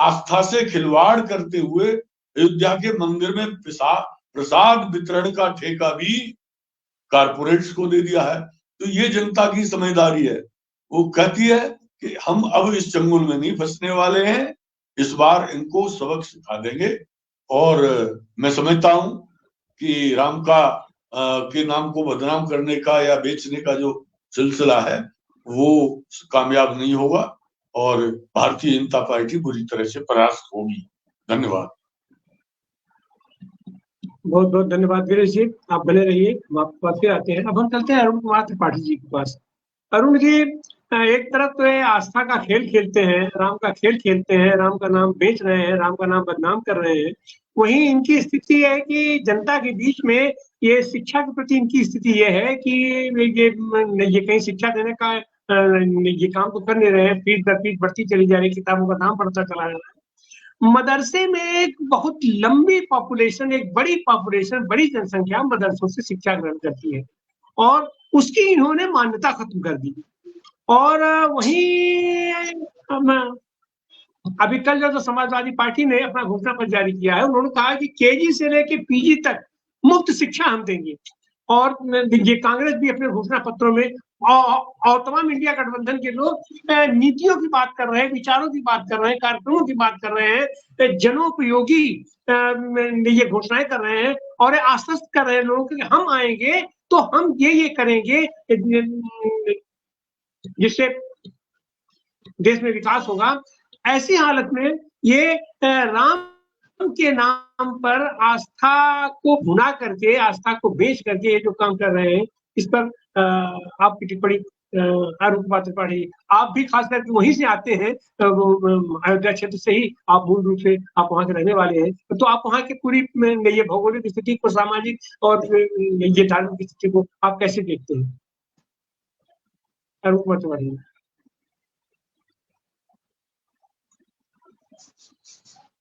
[SPEAKER 4] आस्था से खिलवाड़ करते हुए अयोध्या के मंदिर में प्रसाद वितरण का ठेका भी कारपोरेट्स को दे दिया है। तो ये जनता की समझदारी है। वो कहती है कि हम अब इस चंगुल में नहीं फंसने वाले हैं, इस बार इनको सबक सिखा देंगे। और मैं समझता हूं कि राम का के नाम को बदनाम करने का या बेचने का जो सिलसिला है वो कामयाब नहीं होगा और भारतीय जनता पार्टी बुरी तरह से परास्त होगी। धन्यवाद।
[SPEAKER 1] बहुत बहुत धन्यवाद वीरेश जी, आप बने रहिए, हम आपके पास फिर आते हैं। अब हम चलते हैं अरुण कुमार त्रिपाठी जी के पास। अरुण जी, एक तरफ तो ये आस्था का खेल खेलते हैं, राम का खेल खेलते हैं, राम का नाम बेच रहे हैं, राम का नाम बदनाम कर रहे हैं। वहीं इनकी स्थिति है कि जनता के बीच में ये शिक्षा के प्रति इनकी स्थिति ये है कि ये कहीं शिक्षा देने का ये काम तो कर नहीं रहे हैं, फीस दर फीस बढ़ती चली जा रही, किताबों का दाम बढ़ता चला जा रहा है। मदरसे में एक बहुत लंबी पॉपुलेशन, एक बड़ी पॉपुलेशन, बड़ी जनसंख्या मदरसों से शिक्षा ग्रहण करती है और उसकी इन्होंने मान्यता खत्म कर दी। और वहीं अभी कल जो समाजवादी पार्टी ने अपना घोषणा पत्र जारी किया है, उन्होंने कहा कि केजी से लेकर पीजी तक मुफ्त शिक्षा हम देंगे। और ये कांग्रेस भी अपने घोषणा पत्रों में और तमाम इंडिया गठबंधन के लोग नीतियों की बात कर रहे हैं, विचारों की बात कर रहे हैं, कार्यक्रमों की बात कर रहे हैं, जनोपयोगी ये घोषणाएं कर रहे हैं और आश्वस्त कर रहे हैं लोगों को कि हम आएंगे तो हम ये करेंगे जिससे देश में विकास होगा। ऐसी हालत में ये राम के नाम पर आस्था को भुना करके, आस्था को बेच करके ये जो काम कर रहे हैं, इस पर आपकी टिप्पणी अरुण कुमार त्रिपाठी, आप भी खास करके वहीं से आते हैं, अयोध्या क्षेत्र से ही आप मूल रूप से आप वहां के रहने वाले हैं, तो आप वहां की पूरी ये भौगोलिक स्थिति को, सामाजिक और ये धार्मिक स्थिति को आप कैसे देखते हैं? अरुण कुमार त्रिपाठी,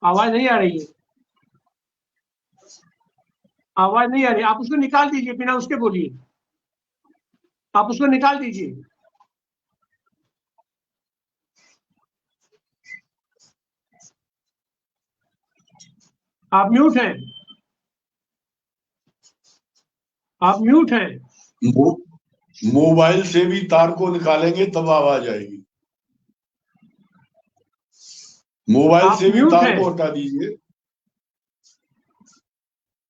[SPEAKER 1] आवाज नहीं आ रही है, आवाज नहीं आ रही, आप उसको निकाल दीजिए, बिना उसके बोलिए, आप उसको निकाल दीजिए। आप म्यूट हैं, आप म्यूट हैं।
[SPEAKER 4] मोबाइल से भी तार को निकालेंगे तब आवाज आएगी। मोबाइल से भी तार को हटा दीजिए,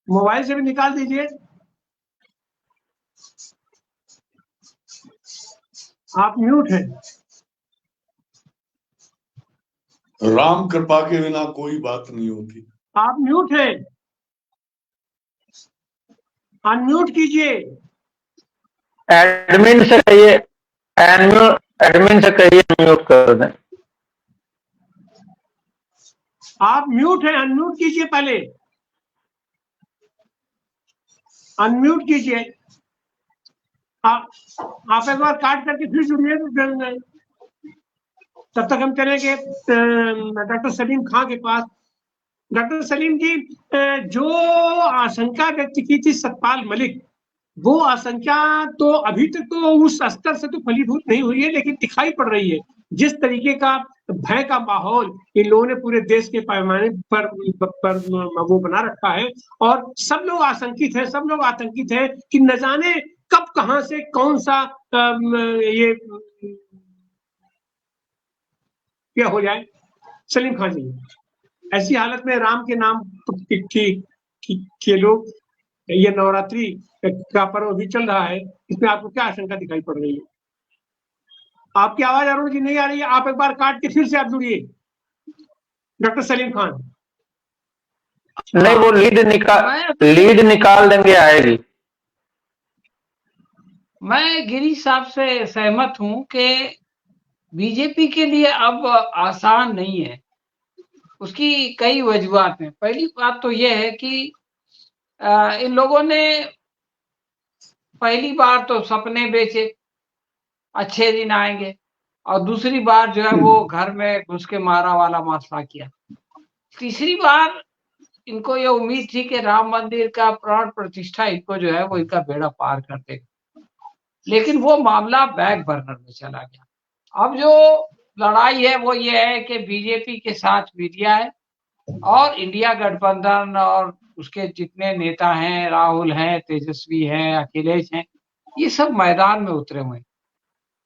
[SPEAKER 1] मोबाइल से भी निकाल दीजिए। आप म्यूट हैं।
[SPEAKER 4] राम कृपा के बिना कोई बात नहीं होती।
[SPEAKER 1] आप म्यूट हैं, अनम्यूट कीजिए।
[SPEAKER 2] एडमिन से कहिए, एडमिन से कहिए म्यूट कर दें।
[SPEAKER 1] आप म्यूट हैं, अनम्यूट कीजिए, पहले अनम्यूट कीजिए। आप एक बार काट करके फिर जुड़िए, तब तक हम चलेंगे डॉक्टर सलीम खां के पास। डॉक्टर सलीम जी, जो आशंका व्यक्त की थी सतपाल मलिक, वो आशंका तो अभी तक तो उस स्तर से तो फलीभूत नहीं हुई है, लेकिन दिखाई पड़ रही है। जिस तरीके का भय का माहौल इन लोगों ने पूरे देश के पैमाने पर वो बना रखा है और सब लोग आशंकित हैं, सब लोग आतंकित हैं कि न जाने कब कहां से कौन सा ये क्या हो जाए। सलीम खान जी, ऐसी हालत में राम के नाम के लोग, ये नवरात्रि का पर्व भी चल रहा है, इसमें आपको क्या आशंका दिखाई पड़ रही है? आपकी आवाज अरुण जी नहीं आ रही है, आप एक बार काट के फिर से आप जुड़िए। डॉक्टर सलीम खान,
[SPEAKER 2] नहीं, वो लीड निकाल देंगे, आएगी।
[SPEAKER 3] मैं गिरीश साहब से सहमत हूं कि बीजेपी के लिए अब आसान नहीं है। उसकी कई वजूहात हैं। पहली बात तो यह है कि इन लोगों ने पहली बार तो सपने बेचे, अच्छे दिन आएंगे, और दूसरी बार जो है वो घर में घुस के मारा वाला मसला किया। तीसरी बार इनको ये उम्मीद थी कि राम मंदिर का प्राण प्रतिष्ठा इनको जो है वो इनका बेड़ा पार कर देगा, लेकिन वो मामला बैक बर्नर में चला गया। अब जो लड़ाई है वो ये है कि बीजेपी के साथ मीडिया है और इंडिया गठबंधन और उसके जितने नेता हैं, राहुल हैं, तेजस्वी हैं, अखिलेश हैं, ये सब मैदान में उतरे हुए हैं।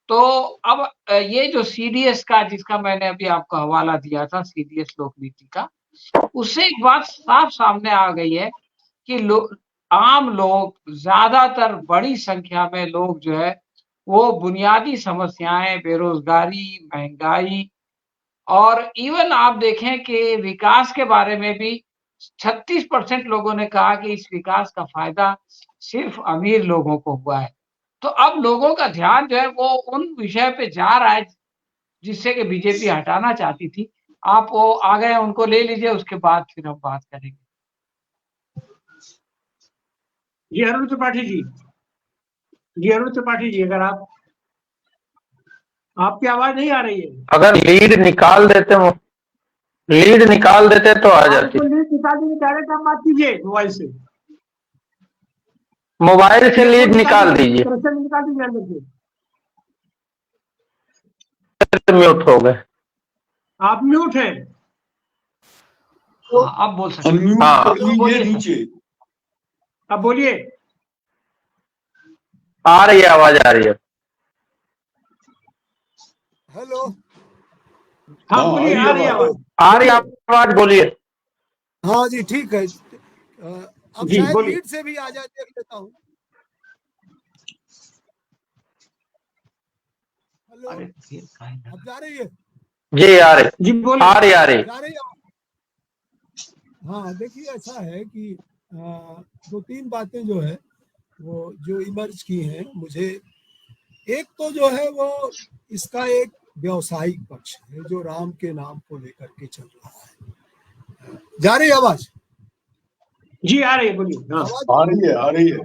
[SPEAKER 3] तो अब ये जो सीडीएस का, जिसका मैंने अभी आपको हवाला दिया था, सीडीएस लोक नीति का, उससे एक बात साफ सामने आ गई है कि आम लोग, ज्यादातर बड़ी संख्या में लोग जो है वो बुनियादी समस्याएं, बेरोजगारी, महंगाई, और इवन आप देखें कि विकास के बारे में भी 36% लोगों ने कहा कि इस विकास का फायदा सिर्फ अमीर लोगों को हुआ है। तो अब लोगों का ध्यान जो है वो उन विषय पे जा रहा है जिससे कि बीजेपी हटाना चाहती थी। आप वो आ गए, उनको ले लीजिए, उसके बाद फिर हम बात करेंगे।
[SPEAKER 1] जी अरुण त्रिपाठी जी, अरुण त्रिपाठी जी, अगर आपकी आवाज नहीं आ रही है।
[SPEAKER 2] अगर लीड निकाल देते तो आ जाती।
[SPEAKER 1] लीड निकाल दीजिए, डायरेक्ट आप बात कीजिए मोबाइल से।
[SPEAKER 2] मोबाइल से लीड निकाल दीजिए।
[SPEAKER 1] निकाल दीजिए अंदर से।
[SPEAKER 2] म्यूट हो गए।
[SPEAKER 1] आप म्यूट हैं।
[SPEAKER 3] आप बोल सकते हैं।
[SPEAKER 4] अनम्यूट
[SPEAKER 2] हाँ,
[SPEAKER 4] कर लीजिए नीचे।
[SPEAKER 1] अब बोलिए।
[SPEAKER 2] आ रही है, आवाज आ रही है।
[SPEAKER 5] हेलो।
[SPEAKER 1] हाँ बोलिए, आ रही है आवाज।
[SPEAKER 2] आ रही आवाज, बोलिए।
[SPEAKER 5] हाँ जी, ठीक है। अब
[SPEAKER 1] जी,
[SPEAKER 5] शायद
[SPEAKER 1] बोलिए।
[SPEAKER 5] लीड से भी आ जाए, देख लेता हूँ। हेलो, अब जा रही है?
[SPEAKER 2] जी आ रही,
[SPEAKER 1] जी बोलिए।
[SPEAKER 2] आ रही
[SPEAKER 5] जा रही है। हाँ, देखिए, ऐसा है कि दो तीन बातें जो है वो जो इमर्ज की हैं मुझे। एक तो जो है वो इसका एक व्यावसायिक पक्ष है जो राम के नाम को लेकर के चल रहा है। जा रही आवाज?
[SPEAKER 1] जी आ रही है, बोलिए। हाँ
[SPEAKER 4] आ रही है।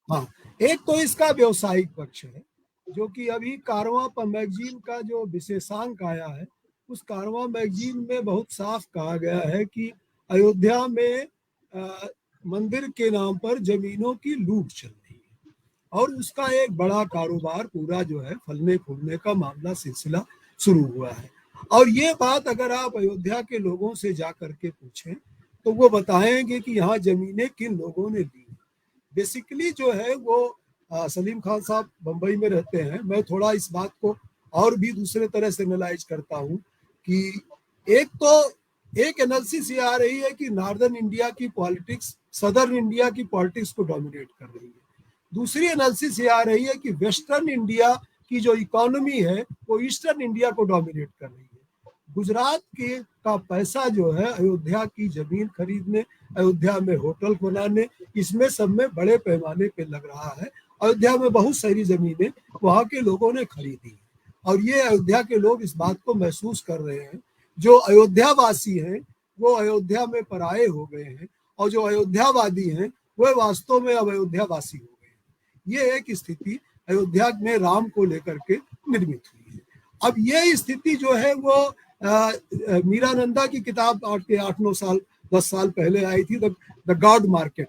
[SPEAKER 5] हाँ, एक तो इसका व्यावसायिक पक्ष है जो कि अभी कारवां मैगजीन का जो विशेषांक आया है, उस कारवां मैगजीन में बहुत साफ कहा गया है कि अयोध्या में मंदिर के नाम पर जमीनों की लूट चल रही है और उसका एक बड़ा कारोबार पूरा जो है फलने फूलने का मामला, सिलसिला शुरू हुआ है। और ये बात अगर आप अयोध्या के लोगों से जा करके पूछें तो वो बताएंगे कि यहाँ जमीनें किन लोगों ने ली। बेसिकली जो है वो सलीम खान साहब बंबई में रहते हैं। मैं थोड़ा इस बात को और भी दूसरे तरह से एनालाइज करता हूँ कि एक एनालिसिस ये आ रही है कि नॉर्दर्न इंडिया की पॉलिटिक्स सदर्न इंडिया की पॉलिटिक्स को डोमिनेट कर रही है। दूसरी एनालिसिस ये आ रही है कि वेस्टर्न इंडिया की जो इकोनॉमी है वो ईस्टर्न इंडिया को डोमिनेट कर रही है। गुजरात के का पैसा जो है अयोध्या की जमीन खरीदने, अयोध्या में होटल बनाने, इसमें सब में बड़े पैमाने पे लग रहा है। अयोध्या में बहुत सारी जमीनें वहाँ के लोगों ने खरीदी और ये अयोध्या के लोग इस बात को महसूस कर रहे हैं। जो अयोध्यावासी हैं वो अयोध्या में पराये हो गए हैं और जो अयोध्यावादी हैं वो वास्तव में अब अयोध्यावासी हो गए हैं। ये एक स्थिति अयोध्या में राम को लेकर के निर्मित हुई है। अब ये स्थिति जो है वो मीरानंदा की किताब 8-9 साल पहले आई थी, the God market.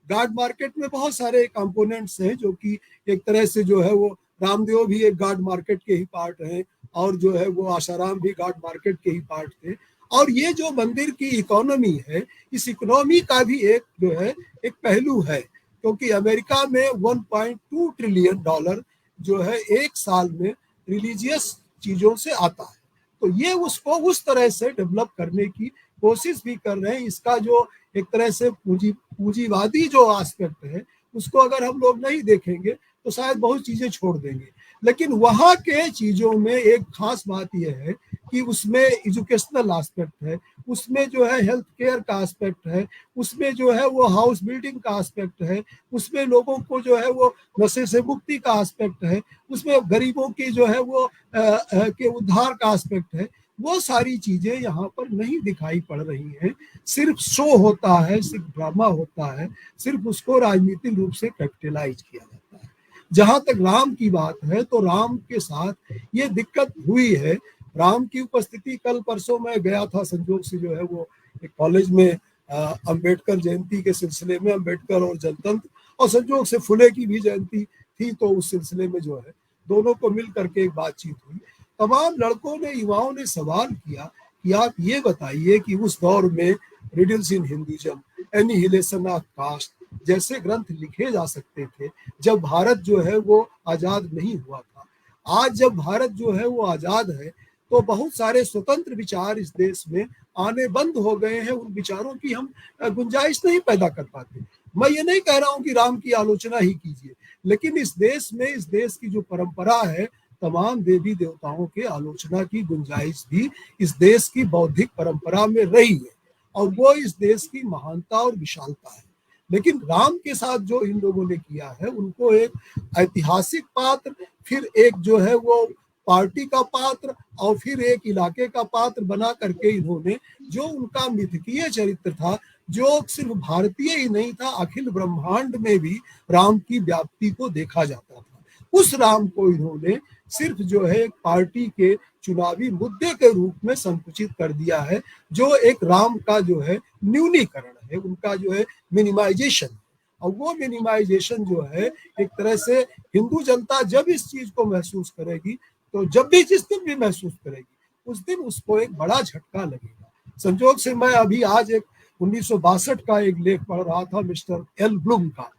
[SPEAKER 5] God market में बहुत सारे कंपोनेंट्स हैं जो कि एक तरह से जो है वो रामदेव भी एक गॉड मार्केट के ही पार्ट हैं और जो है वो आशाराम भी गॉड मार्केट के ही पार्ट थे। और ये जो मंदिर की इकोनॉमी है, इस इकोनॉमी का भी एक जो है एक पहलू है, क्योंकि अमेरिका में 1.2 ट्रिलियन डॉलर जो है एक साल में रिलीजियस चीजों से आता है। तो ये उसको उस तरह से डेवलप करने की कोशिश भी कर रहे हैं। इसका जो एक तरह से पूंजीवादी जो एस्पेक्ट है उसको अगर हम लोग नहीं देखेंगे तो शायद बहुत चीजें छोड़ देंगे। लेकिन वहाँ के चीजों में एक खास बात यह है कि उसमें एजुकेशनल एस्पेक्ट है, उसमें जो है हेल्थ केयर का एस्पेक्ट है, उसमें जो है वो हाउस बिल्डिंग का एस्पेक्ट है, उसमें लोगों को जो है वो नशे से मुक्ति का एस्पेक्ट है, उसमें गरीबों की जो है वो के उद्धार का एस्पेक्ट है। वो सारी चीजें यहाँ पर नहीं दिखाई पड़ रही हैं। सिर्फ शो होता है, सिर्फ ड्रामा होता है, सिर्फ उसको राजनीतिक रूप से कैपिटलाइज किया जाता है। जहां तक राम की बात है तो राम के साथ ये दिक्कत हुई है। राम की उपस्थिति कल परसों मैं गया था संजोग से, जो है वो एक कॉलेज में अंबेडकर जयंती के सिलसिले में, अंबेडकर और जनतंत्र, और संजोग से फुले की भी जयंती थी, तो उस सिलसिले में जो है दोनों को मिल करके एक बातचीत हुई। तमाम लड़कों ने, युवाओं ने सवाल किया कि आप ये बताइए कि उस दौर में riddles in Hinduism, annihilation of caste जैसे ग्रंथ लिखे जा सकते थे जब भारत जो है वो आजाद नहीं हुआ था। आज जब भारत जो है वो आजाद है तो बहुत सारे स्वतंत्र विचार इस देश में आने बंद हो गए हैं। उन विचारों की हम गुंजाइश नहीं पैदा कर पाते। मैं ये नहीं कह रहा हूं कि राम की आलोचना ही कीजिए, लेकिन इस देश में, इस देश की जो परंपरा है, तमाम देवी देवताओं के आलोचना की गुंजाइश भी इस देश की बौद्धिक परंपरा में रही है, और वो इस देश की महानता और विशालता है। लेकिन राम के साथ जो इन लोगों ने किया है, उनको एक ऐतिहासिक पात्र, फिर एक जो है वो पार्टी का पात्र, और फिर एक इलाके का पात्र बना करके इन्होंने, जो उनका मिथकीय चरित्र था, जो सिर्फ भारतीय ही नहीं था, अखिल ब्रह्मांड में भी राम की व्याप्ति को देखा जाता था, उस राम को इन्होंने सिर्फ जो है एक पार्टी के चुनावी मुद्दे के रूप में संकुचित कर दिया है, जो एक राम का जो है न्यूनीकरण है, उनका जो है मिनिमाइजेशन है। और वो मिनिमाइजेशन जो है, एक तरह से हिंदू जनता जब इस चीज को महसूस करेगी, तो जब भी जिस दिन भी महसूस करेगी, उस दिन उसको एक बड़ा झटका लगेगा। संजोग से मैं अभी आज एक 1962 का एक लेख पढ़ रहा था मिस्टर एल ब्लूम का।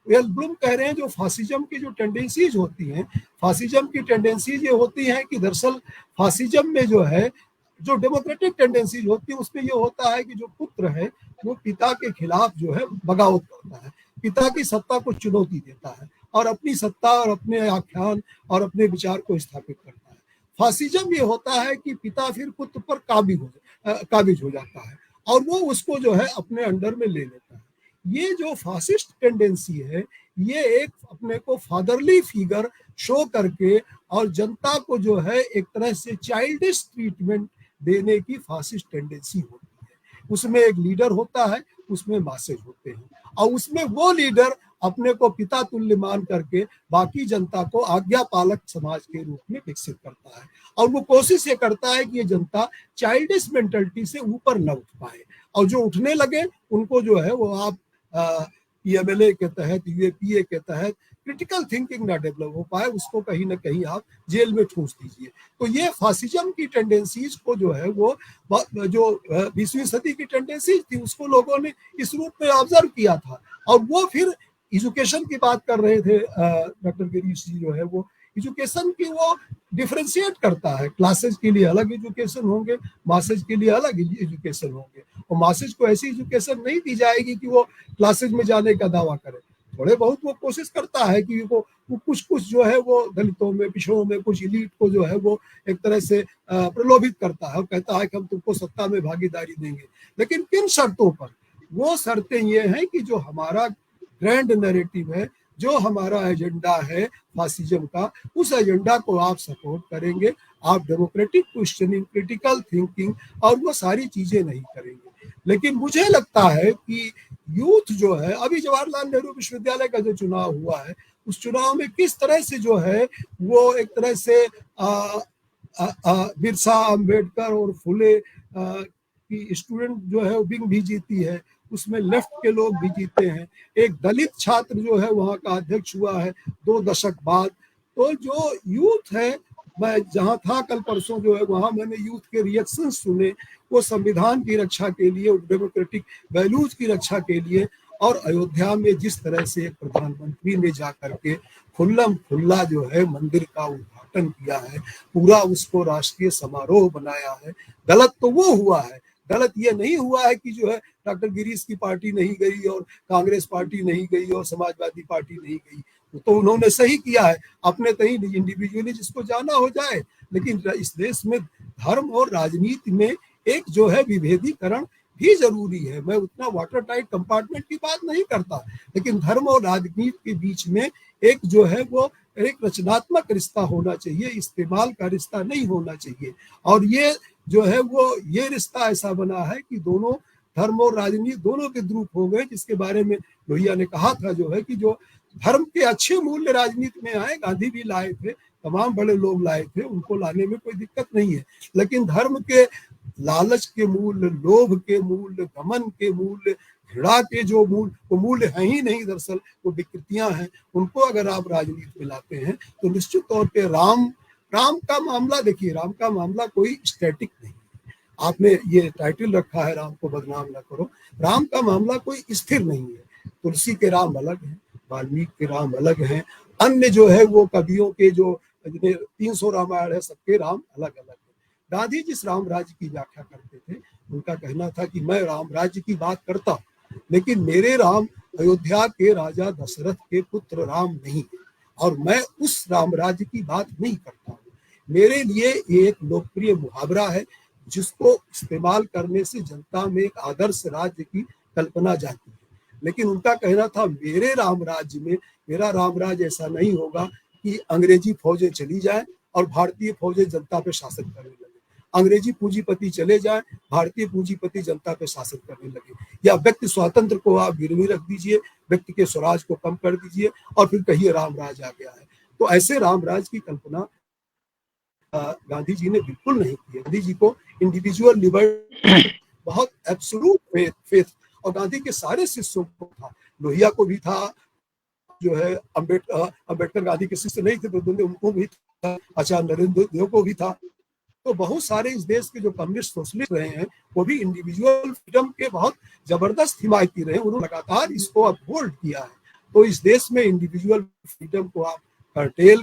[SPEAKER 5] एल ब्लूम कह रहे हैं जो फासिज्म की जो टेंडेंसीज होती हैं, फासिज्म की टेंडेंसीज ये होती हैं कि दरअसल फासिज्म में जो है, जो डेमोक्रेटिक टेंडेंसीज होती है, उसमें ये होता है कि जो पुत्र है वो पिता के खिलाफ जो है बगावत करता है, पिता की सत्ता को चुनौती देता है, और अपनी सत्ता और अपने आख्यान और अपने विचार को स्थापित करता है। फासिज्म ये होता है कि पिता फिर पुत्र पर काबिज हो जाता है, और वो उसको जो है अपने अंडर में ले लेता है। ये जो फासिस्ट टेंडेंसी है, ये एक अपने को फादरली फिगर शो करके और जनता को जो है एक तरह से चाइल्डिश ट्रीटमेंट देने की फासिस्ट टेंडेंसी होती है। उसमें एक लीडर होता है, उसमें मैसेज होते हैं, और उसमें वो लीडर अपने को पिता तुल्य मान करके बाकी जनता को आज्ञा पालक समाज के रूप में विकसित करता है, और वो कोशिश ये करता है कि ये जनता चाइल्डिश मेंटलिटी से ऊपर न उठ पाए, और जो उठने लगे उनको जो है वो आप PMLA के तहत, UAPA के तहत क्रिटिकल थिंकिंग ना डेवलप हो पाए, उसको कहीं ना कहीं आप जेल में ठूंस दीजिए। तो ये फासिज्म की टेंडेंसीज को जो है वो, जो 20वीं सदी की टेंडेंसीज थी, उसको लोगों ने इस रूप में ऑब्जर्व किया था, और वो फिर एजुकेशन की बात कर रहे थे डॉक्टर गिरीश जी, जो है वो एजुकेशन की वो डिफरेंशिएट करता है। क्लासेज के लिए अलग एजुकेशन होंगे, मासेज के लिए अलग एजुकेशन होंगे, और मासेज को ऐसी एजुकेशन नहीं दी जाएगी कि वो क्लासेज में जाने का दावा करे। थोड़े बहुत वो कोशिश करता है कि वो कुछ जो है वो दलितों में, पिछड़ों में कुछ इलीट को जो है वो एक तरह से प्रलोभित करता है, और कहता है कि हम तुमको सत्ता में भागीदारी देंगे, लेकिन किन शर्तों पर? वो शर्तें ये हैं कि जो हमारा ग्रैंड नैरेटिव है, जो हमारा एजेंडा है फासिज्म का, उस एजेंडा को आप सपोर्ट करेंगे, आप डेमोक्रेटिक क्वेश्चनिंग, क्रिटिकल थिंकिंग और वो सारी चीजें नहीं करेंगे। लेकिन मुझे लगता है कि यूथ जो है, अभी जवाहरलाल नेहरू विश्वविद्यालय का जो चुनाव हुआ है, उस चुनाव में किस तरह से जो है वो एक तरह से बिरसा, अम्बेडकर और फुले की स्टूडेंट जो है विंग भी जीती है, उसमें लेफ्ट के लोग भी जीते हैं। एक दलित छात्र जो है वहाँ का अध्यक्ष हुआ है 2 दशक बाद। तो जो यूथ है, मैं जहाँ था कल परसों जो है, वहाँ मैंने यूथ के रिएक्शन सुने, वो संविधान की रक्षा के लिए, डेमोक्रेटिक वैल्यूज की रक्षा के लिए, और अयोध्या में जिस तरह से प्रधानमंत्री ने जा करके खुल्लम खुल्ला जो है मंदिर का उद्घाटन किया है, पूरा उसको राष्ट्रीय समारोह बनाया है। गलत तो वो हुआ है, गलत ये नहीं हुआ है कि जो है डॉक्टर गिरीश की पार्टी नहीं गई और कांग्रेस पार्टी नहीं गई और समाजवादी पार्टी नहीं गई। तो उन्होंने सही किया है, अपने तई इंडिविजुअली जिसको जाना हो जाए। लेकिन इस देश में धर्म और राजनीति में एक जो है विभेदीकरण भी जरूरी है। मैं उतना वाटर टाइट कंपार्टमेंट की बात नहीं करता, लेकिन धर्म और राजनीति के बीच में एक जो है वो एक रचनात्मक रिश्ता होना चाहिए, इस्तेमाल का रिश्ता नहीं होना चाहिए। और ये जो है वो ये रिश्ता ऐसा बना है कि दोनों धर्म और राजनीति दोनों के द्रुप हो गए, जिसके बारे में लोहिया ने कहा था जो है कि जो धर्म के अच्छे मूल्य राजनीति में आए, गांधी भी लाए थे, तमाम बड़े लोग लाए थे, उनको लाने में कोई दिक्कत नहीं है। लेकिन धर्म के लालच के मूल्य, लोभ के मूल्य, घमन के मूल्य, घृणा के जो मूल्य, वो मूल्य हैं ही नहीं, दरअसल वो विकृतियां हैं। उनको अगर आप राजनीति में लाते हैं तो निश्चित तौर पे राम का मामला देखिए, राम का मामला कोई स्टैटिक नहीं। आपने ये टाइटल रखा है, राम को बदनाम न करो। राम का मामला कोई स्थिर नहीं है। तुलसी के राम अलग हैं, वाल्मीकि के राम अलग हैं, अन्य जो है वो कवियों के जो 300 रामायण है, सबके राम अलग अलग है। गांधी जिस राम राज्य की व्याख्या करते थे, उनका कहना था कि मैं राम राज्य की बात करता हूँ, लेकिन मेरे राम अयोध्या के राजा दशरथ के पुत्र राम नहीं है, और मैं उस राम राज्य की बात नहीं करता हूँ। मेरे लिए ये एक लोकप्रिय मुहावरा है, जिसको इस्तेमाल करने से जनता में एक आदर्श राज्य की कल्पना जाती है। लेकिन उनका कहना था मेरे राम राज्य में, मेरा राम राज्य ऐसा नहीं होगा कि अंग्रेजी फौजें चली जाए और भारतीय फौजें जनता पे शासन करने लगे, अंग्रेजी पूंजीपति चले जाए, भारतीय पूंजीपति जनता पे शासन करने लगे, या व्यक्ति स्वातंत्र को आप गिरवी रख दीजिए, व्यक्ति के स्वराज को कम कर दीजिए और फिर कहिए राम राज आ गया है। तो ऐसे राम राज की कल्पना गांधी जी ने बिल्कुल नहीं की। गांधी जी को इंडिविजुअल लिबर्टी, बहुत एब्सोल्यूट फेथ, और गांधी के सारे शिष्यों को था, लोहिया को भी था, जो है अम्बेडकर गांधी के शिष्य नहीं थे तो उनको भी था, आचार्य नरेंद्र देव को भी था। तो बहुत सारे इस देश के जो कम्युनिस्ट सोशलिस्ट रहे हैं, वो भी इंडिविजुअल फ्रीडम के बहुत जबरदस्त हिमायती रहे, उन्होंने लगातार इसको अपहोल्ड किया है। तो इस देश में इंडिविजुअल फ्रीडम को आप कर्टेल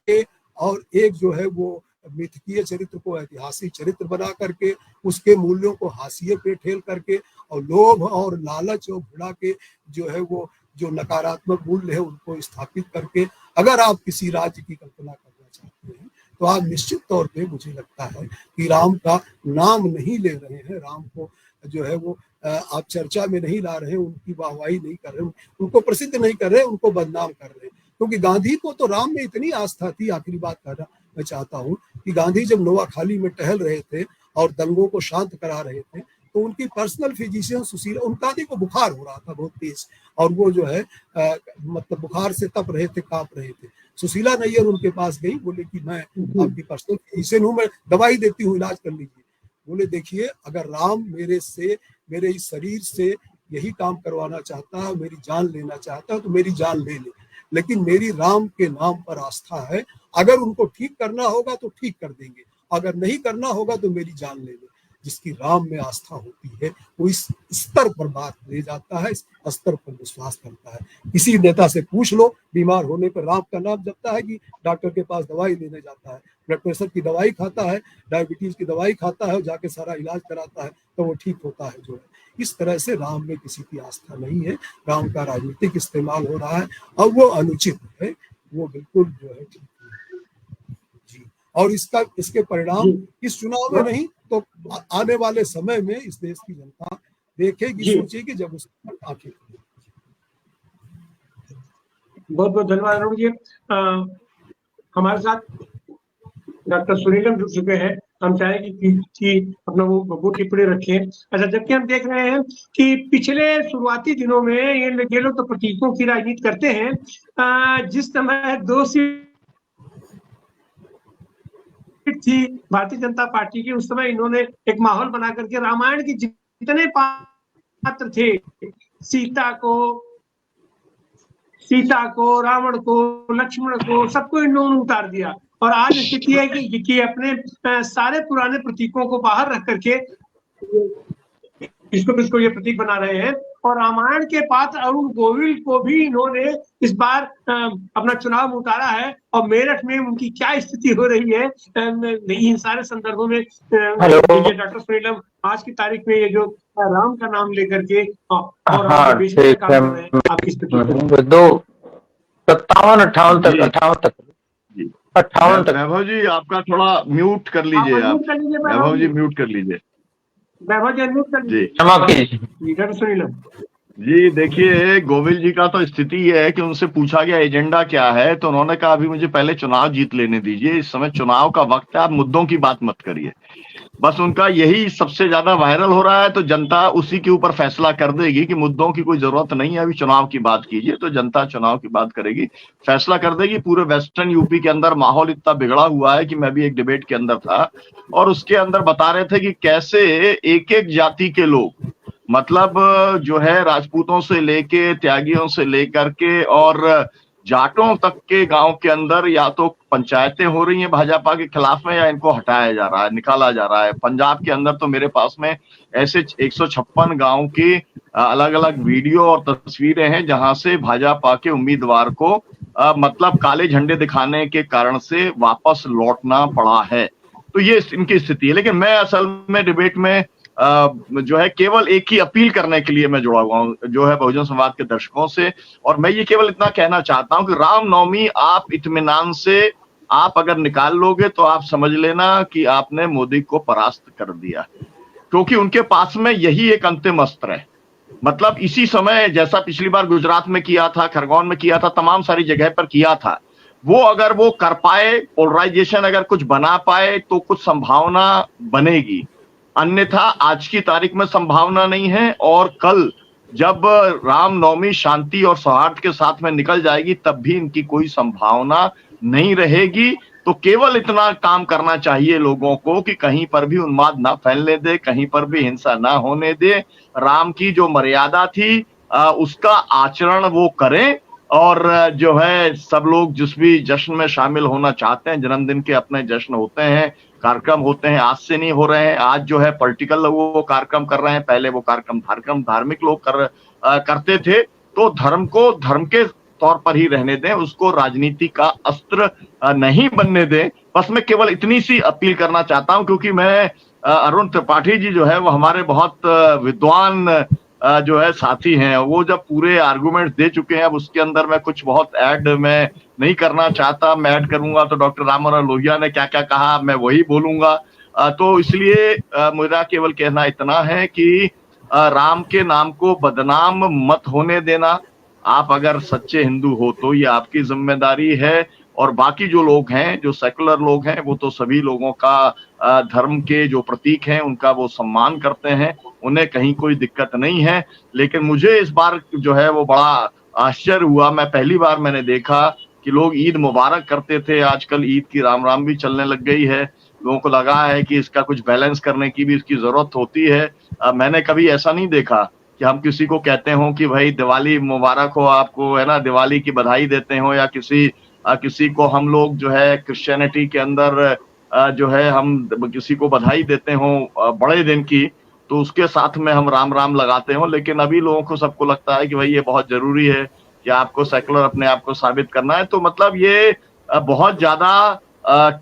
[SPEAKER 5] के और एक जो है वो मिथकीय चरित्र को ऐतिहासिक चरित्र बना करके, उसके मूल्यों को हाशिए पे ठेल करके, और लोभ और लालच और घृणा के जो है वो जो नकारात्मक मूल्य है उनको स्थापित करके अगर आप किसी राज्य की कल्पना करना चाहते हैं, तो आप निश्चित तौर पे, मुझे लगता है कि राम का नाम नहीं ले रहे हैं, राम को जो है वो आप चर्चा में नहीं ला रहे हैं, उनकी वाहवाही नहीं कर रहे हैं, उनको प्रसिद्ध नहीं कर रहे हैं, उनको बदनाम कर रहे हैं। क्योंकि गांधी को तो राम में इतनी आस्था थी। आखिरी बात कहना मैं चाहता हूँ कि गांधी जब नोआखाली में टहल रहे थे और दंगों को शांत करा रहे थे, तो उनकी पर्सनल फिजिशियन सुशीला, उन गांधी को बुखार हो रहा था बहुत तेज, और वो जो है मतलब बुखार से तप रहे थे, कांप रहे थे। सुशीला नैयर उनके पास गई, बोले कि मैं आपकी पर्सनल फिजिशियन हूँ, मैं दवाई देती हूँ, इलाज कर लीजिए। बोले देखिए, अगर राम मेरे इस शरीर से यही काम करवाना चाहता है, मेरी जान लेना चाहता है, तो मेरी जान ले ले, लेकिन मेरी राम के नाम पर आस्था है। अगर उनको ठीक करना होगा तो ठीक कर देंगे, अगर नहीं करना होगा तो मेरी जान ले ले। जिसकी राम में आस्था होती है वो इस स्तर पर बात ले जाता है, इस स्तर पर विश्वास करता है। किसी नेता से पूछ लो, बीमार होने पर राम का नाम जपता है कि डॉक्टर के पास दवाई लेने जाता है, ब्लड प्रेशर की दवाई खाता है, डायबिटीज की दवाई खाता है, जाके सारा इलाज कराता है, तो वो ठीक होता है। जो है इस तरह से राम में किसी की आस्था नहीं है, राम का राजनीतिक इस्तेमाल हो रहा है और वो अनुचित है, वो बिल्कुल जो है ठीक है जी। और इसके परिणाम इस चुनाव में नहीं तो आने वाले समय में इस देश की जनता देखेगी, सोचेगी, जब उसकी आंखें खुलेंगी।
[SPEAKER 1] बहुत बहुत धन्यवाद अरुण जी। हमारे साथ डॉक्टर सुनीलम जुड़ चुके हैं, हम चाहेंगे कि अपना वो टिप्पणी रखें। अच्छा, जबकि हम देख रहे हैं कि पिछले शुरुआती दिनों में ये लोग तो प्रतीकों की राजनीति करते हैं। जिस समय 2 सीट थी भारतीय जनता पार्टी की, उस समय इन्होंने एक माहौल बना करके रामायण के जितने पात्र थे, सीता को, रावण को, लक्ष्मण को, सबको इन्होंने उतार दिया। और आज स्थिति है कि अपने सारे पुराने प्रतीकों को बाहर रख करके इसको ये प्रतीक बना रहे हैं। और रामायण के पात्र अरुण गोविल को भी इन्होंने इस बार अपना चुनाव में उतारा है। और मेरठ में उनकी क्या स्थिति हो रही है, इन सारे संदर्भों में डॉक्टर सुनीलम आज की तारीख में ये जो राम का नाम लेकर के और आपकी स्थिति
[SPEAKER 2] 57-58 तक,
[SPEAKER 6] जी
[SPEAKER 2] 58 तक,
[SPEAKER 6] जी
[SPEAKER 2] 58 तक।
[SPEAKER 6] वैभव जी आपका थोड़ा म्यूट कर लीजिए, आप
[SPEAKER 1] अनम्यूट कर लीजिए
[SPEAKER 6] वैभव जी म्यूट कर लीजिए
[SPEAKER 1] वैभव जी अनम्यूट कर
[SPEAKER 6] जी।
[SPEAKER 1] लीजिए।
[SPEAKER 2] क्षमा कीजिए।
[SPEAKER 1] लीडर सुनील
[SPEAKER 6] जी देखिए, गोविल जी का तो स्थिति ये है कि उनसे पूछा गया एजेंडा क्या है, तो उन्होंने कहा अभी मुझे पहले चुनाव जीत लेने दीजिए, इस समय चुनाव का वक्त है, आप मुद्दों की बात मत करिए। बस उनका यही सबसे ज्यादा वायरल हो रहा है, तो जनता उसी के ऊपर फैसला कर देगी कि मुद्दों की कोई जरूरत नहीं है, अभी चुनाव की बात कीजिए, तो जनता चुनाव की बात करेगी, फैसला कर देगी। पूरे वेस्टर्न यूपी के अंदर माहौल इतना बिगड़ा हुआ है कि मैं भी एक डिबेट के अंदर था और उसके अंदर बता रहे थे कि कैसे एक एक जाति के लोग, मतलब जो है राजपूतों से लेके त्यागियों से लेकर के और जाटों तक के गांव के अंदर या तो पंचायतें हो रही हैं भाजपा के खिलाफ में या इनको हटाया जा रहा है, निकाला जा रहा है। पंजाब के अंदर तो मेरे पास में ऐसे 156 गांव की अलग अलग वीडियो और तस्वीरें हैं जहां से भाजपा के उम्मीदवार को मतलब काले झंडे दिखाने के कारण से वापस लौटना पड़ा है। तो ये इनकी स्थिति है। लेकिन मैं असल में डिबेट में जो है केवल एक ही अपील करने के लिए मैं जुड़ा हुआ हूं, जो है बहुजन समाज के दर्शकों से, और मैं ये केवल इतना कहना चाहता हूं कि रामनवमी आप इत्मीनान से आप अगर निकाल लोगे तो आप समझ लेना कि आपने मोदी को परास्त कर दिया, क्योंकि उनके पास में यही एक अंतिम अस्त्र है। मतलब इसी समय जैसा पिछली बार गुजरात में किया था, खरगोन में किया था, तमाम सारी जगह पर किया था, वो अगर वो कर पाए, पोलराइजेशन अगर कुछ बना पाए तो कुछ संभावना बनेगी, अन्यथा आज की तारीख में संभावना नहीं है। और कल जब रामनवमी शांति और सौहार्द के साथ में निकल जाएगी तब भी इनकी कोई संभावना नहीं रहेगी। तो केवल इतना काम करना चाहिए लोगों को कि कहीं पर भी उन्माद ना फैलने दे, कहीं पर भी हिंसा ना होने दे, राम की जो मर्यादा थी उसका आचरण वो करें। और जो है सब लोग जिस भी जश्न में शामिल होना चाहते हैं, जन्मदिन के अपने जश्न होते हैं, कार्यक्रम होते हैं, आज से नहीं हो रहे हैं, आज जो है पॉलिटिकल लोग वो कार्यक्रम कर रहे हैं, पहले वो कार्यक्रम धार्मिक लोग करते थे। तो धर्म को धर्म के तौर पर ही रहने दें, उसको राजनीति का अस्त्र नहीं बनने दें। बस मैं केवल इतनी सी अपील करना चाहता हूं, क्योंकि मैं अरुण त्रिपाठी जी जो है वो हमारे बहुत विद्वान जो है साथी हैं, वो जब पूरे आर्गुमेंट दे चुके हैं, अब उसके अंदर मैं कुछ बहुत ऐड मैं नहीं करना चाहता। मैं ऐड करूंगा तो डॉक्टर राम मनोहर लोहिया ने क्या क्या कहा मैं वही बोलूंगा। तो इसलिए मेरा केवल कहना इतना है कि राम के नाम को बदनाम मत होने देना। आप अगर सच्चे हिंदू हो तो ये आपकी जिम्मेदारी है, और बाकी जो लोग हैं, जो सेकुलर लोग हैं, वो तो सभी लोगों का धर्म के जो प्रतीक हैं उनका वो सम्मान करते हैं, उन्हें कहीं कोई दिक्कत नहीं है। लेकिन मुझे इस बार जो है वो बड़ा आश्चर्य हुआ, मैं पहली बार मैंने देखा कि लोग ईद मुबारक करते थे, आजकल ईद की राम राम भी चलने लग गई है। लोगों को लगा है कि इसका कुछ बैलेंस करने की भी इसकी जरूरत होती है। मैंने कभी ऐसा नहीं देखा कि हम किसी को कहते हो कि भाई दिवाली मुबारक हो आपको, है ना, दिवाली की बधाई देते हो, या किसी को हम लोग जो है क्रिश्चियनिटी के अंदर जो है हम किसी को बधाई देते हो बड़े दिन की, तो उसके साथ में हम राम राम लगाते हो। लेकिन अभी लोगों को सबको लगता है कि भाई ये बहुत जरूरी है कि आपको सेकुलर अपने आप को साबित करना है। तो मतलब ये बहुत ज्यादा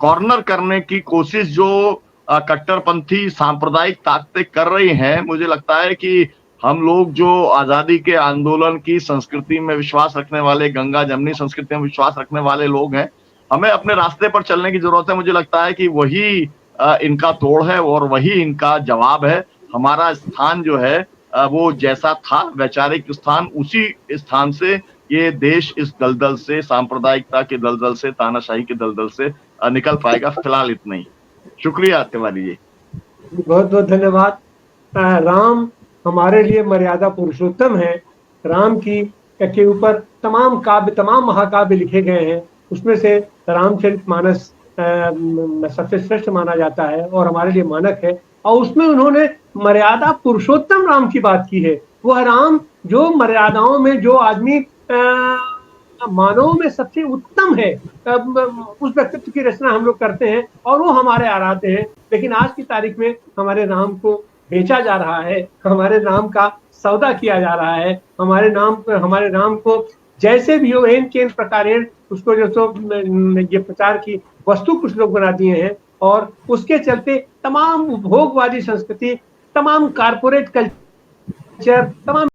[SPEAKER 6] कॉर्नर करने की कोशिश जो कट्टरपंथी सांप्रदायिक ताकतें कर रही हैं, मुझे लगता है कि हम लोग जो आजादी के आंदोलन की संस्कृति में विश्वास रखने वाले, गंगा जमनी संस्कृति में विश्वास रखने वाले लोग हैं, हमें अपने रास्ते पर चलने की जरूरत है। मुझे लगता है कि वही इनका तोड़ है और वही इनका जवाब है। हमारा स्थान जो है वो जैसा था वैचारिक स्थान, उसी स्थान से ये देश इस दलदल से, सांप्रदायिकता के दलदल से, तानाशाही के दलदल से निकल पाएगा। फिलहाल इतना ही। शुक्रिया तिवारी जी,
[SPEAKER 1] बहुत बहुत धन्यवाद। राम हमारे लिए मर्यादा पुरुषोत्तम है। राम की के ऊपर तमाम महाकाव्य लिखे गए हैं, उसमें से रामचरितमानस सबसे श्रेष्ठ माना जाता है और हमारे लिए मानक है। और उसमें उन्होंने मर्यादा पुरुषोत्तम राम की बात की है। वह राम जो मर्यादाओं में, जो आदमी मानव में सबसे उत्तम है, उस व्यक्तित्व की रचना हम लोग करते हैं और वो हमारे आराध्य हैं। लेकिन आज की तारीख में हमारे राम को बेचा जा रहा है, हमारे नाम का सौदा किया जा रहा है, हमारे नाम को जैसे भी हो एन चेन प्रकार उसको जो ये प्रचार की वस्तु कुछ लोग बना दिए हैं। और उसके चलते तमाम उपभोगवादी संस्कृति, तमाम कारपोरेट कल्चर, तमाम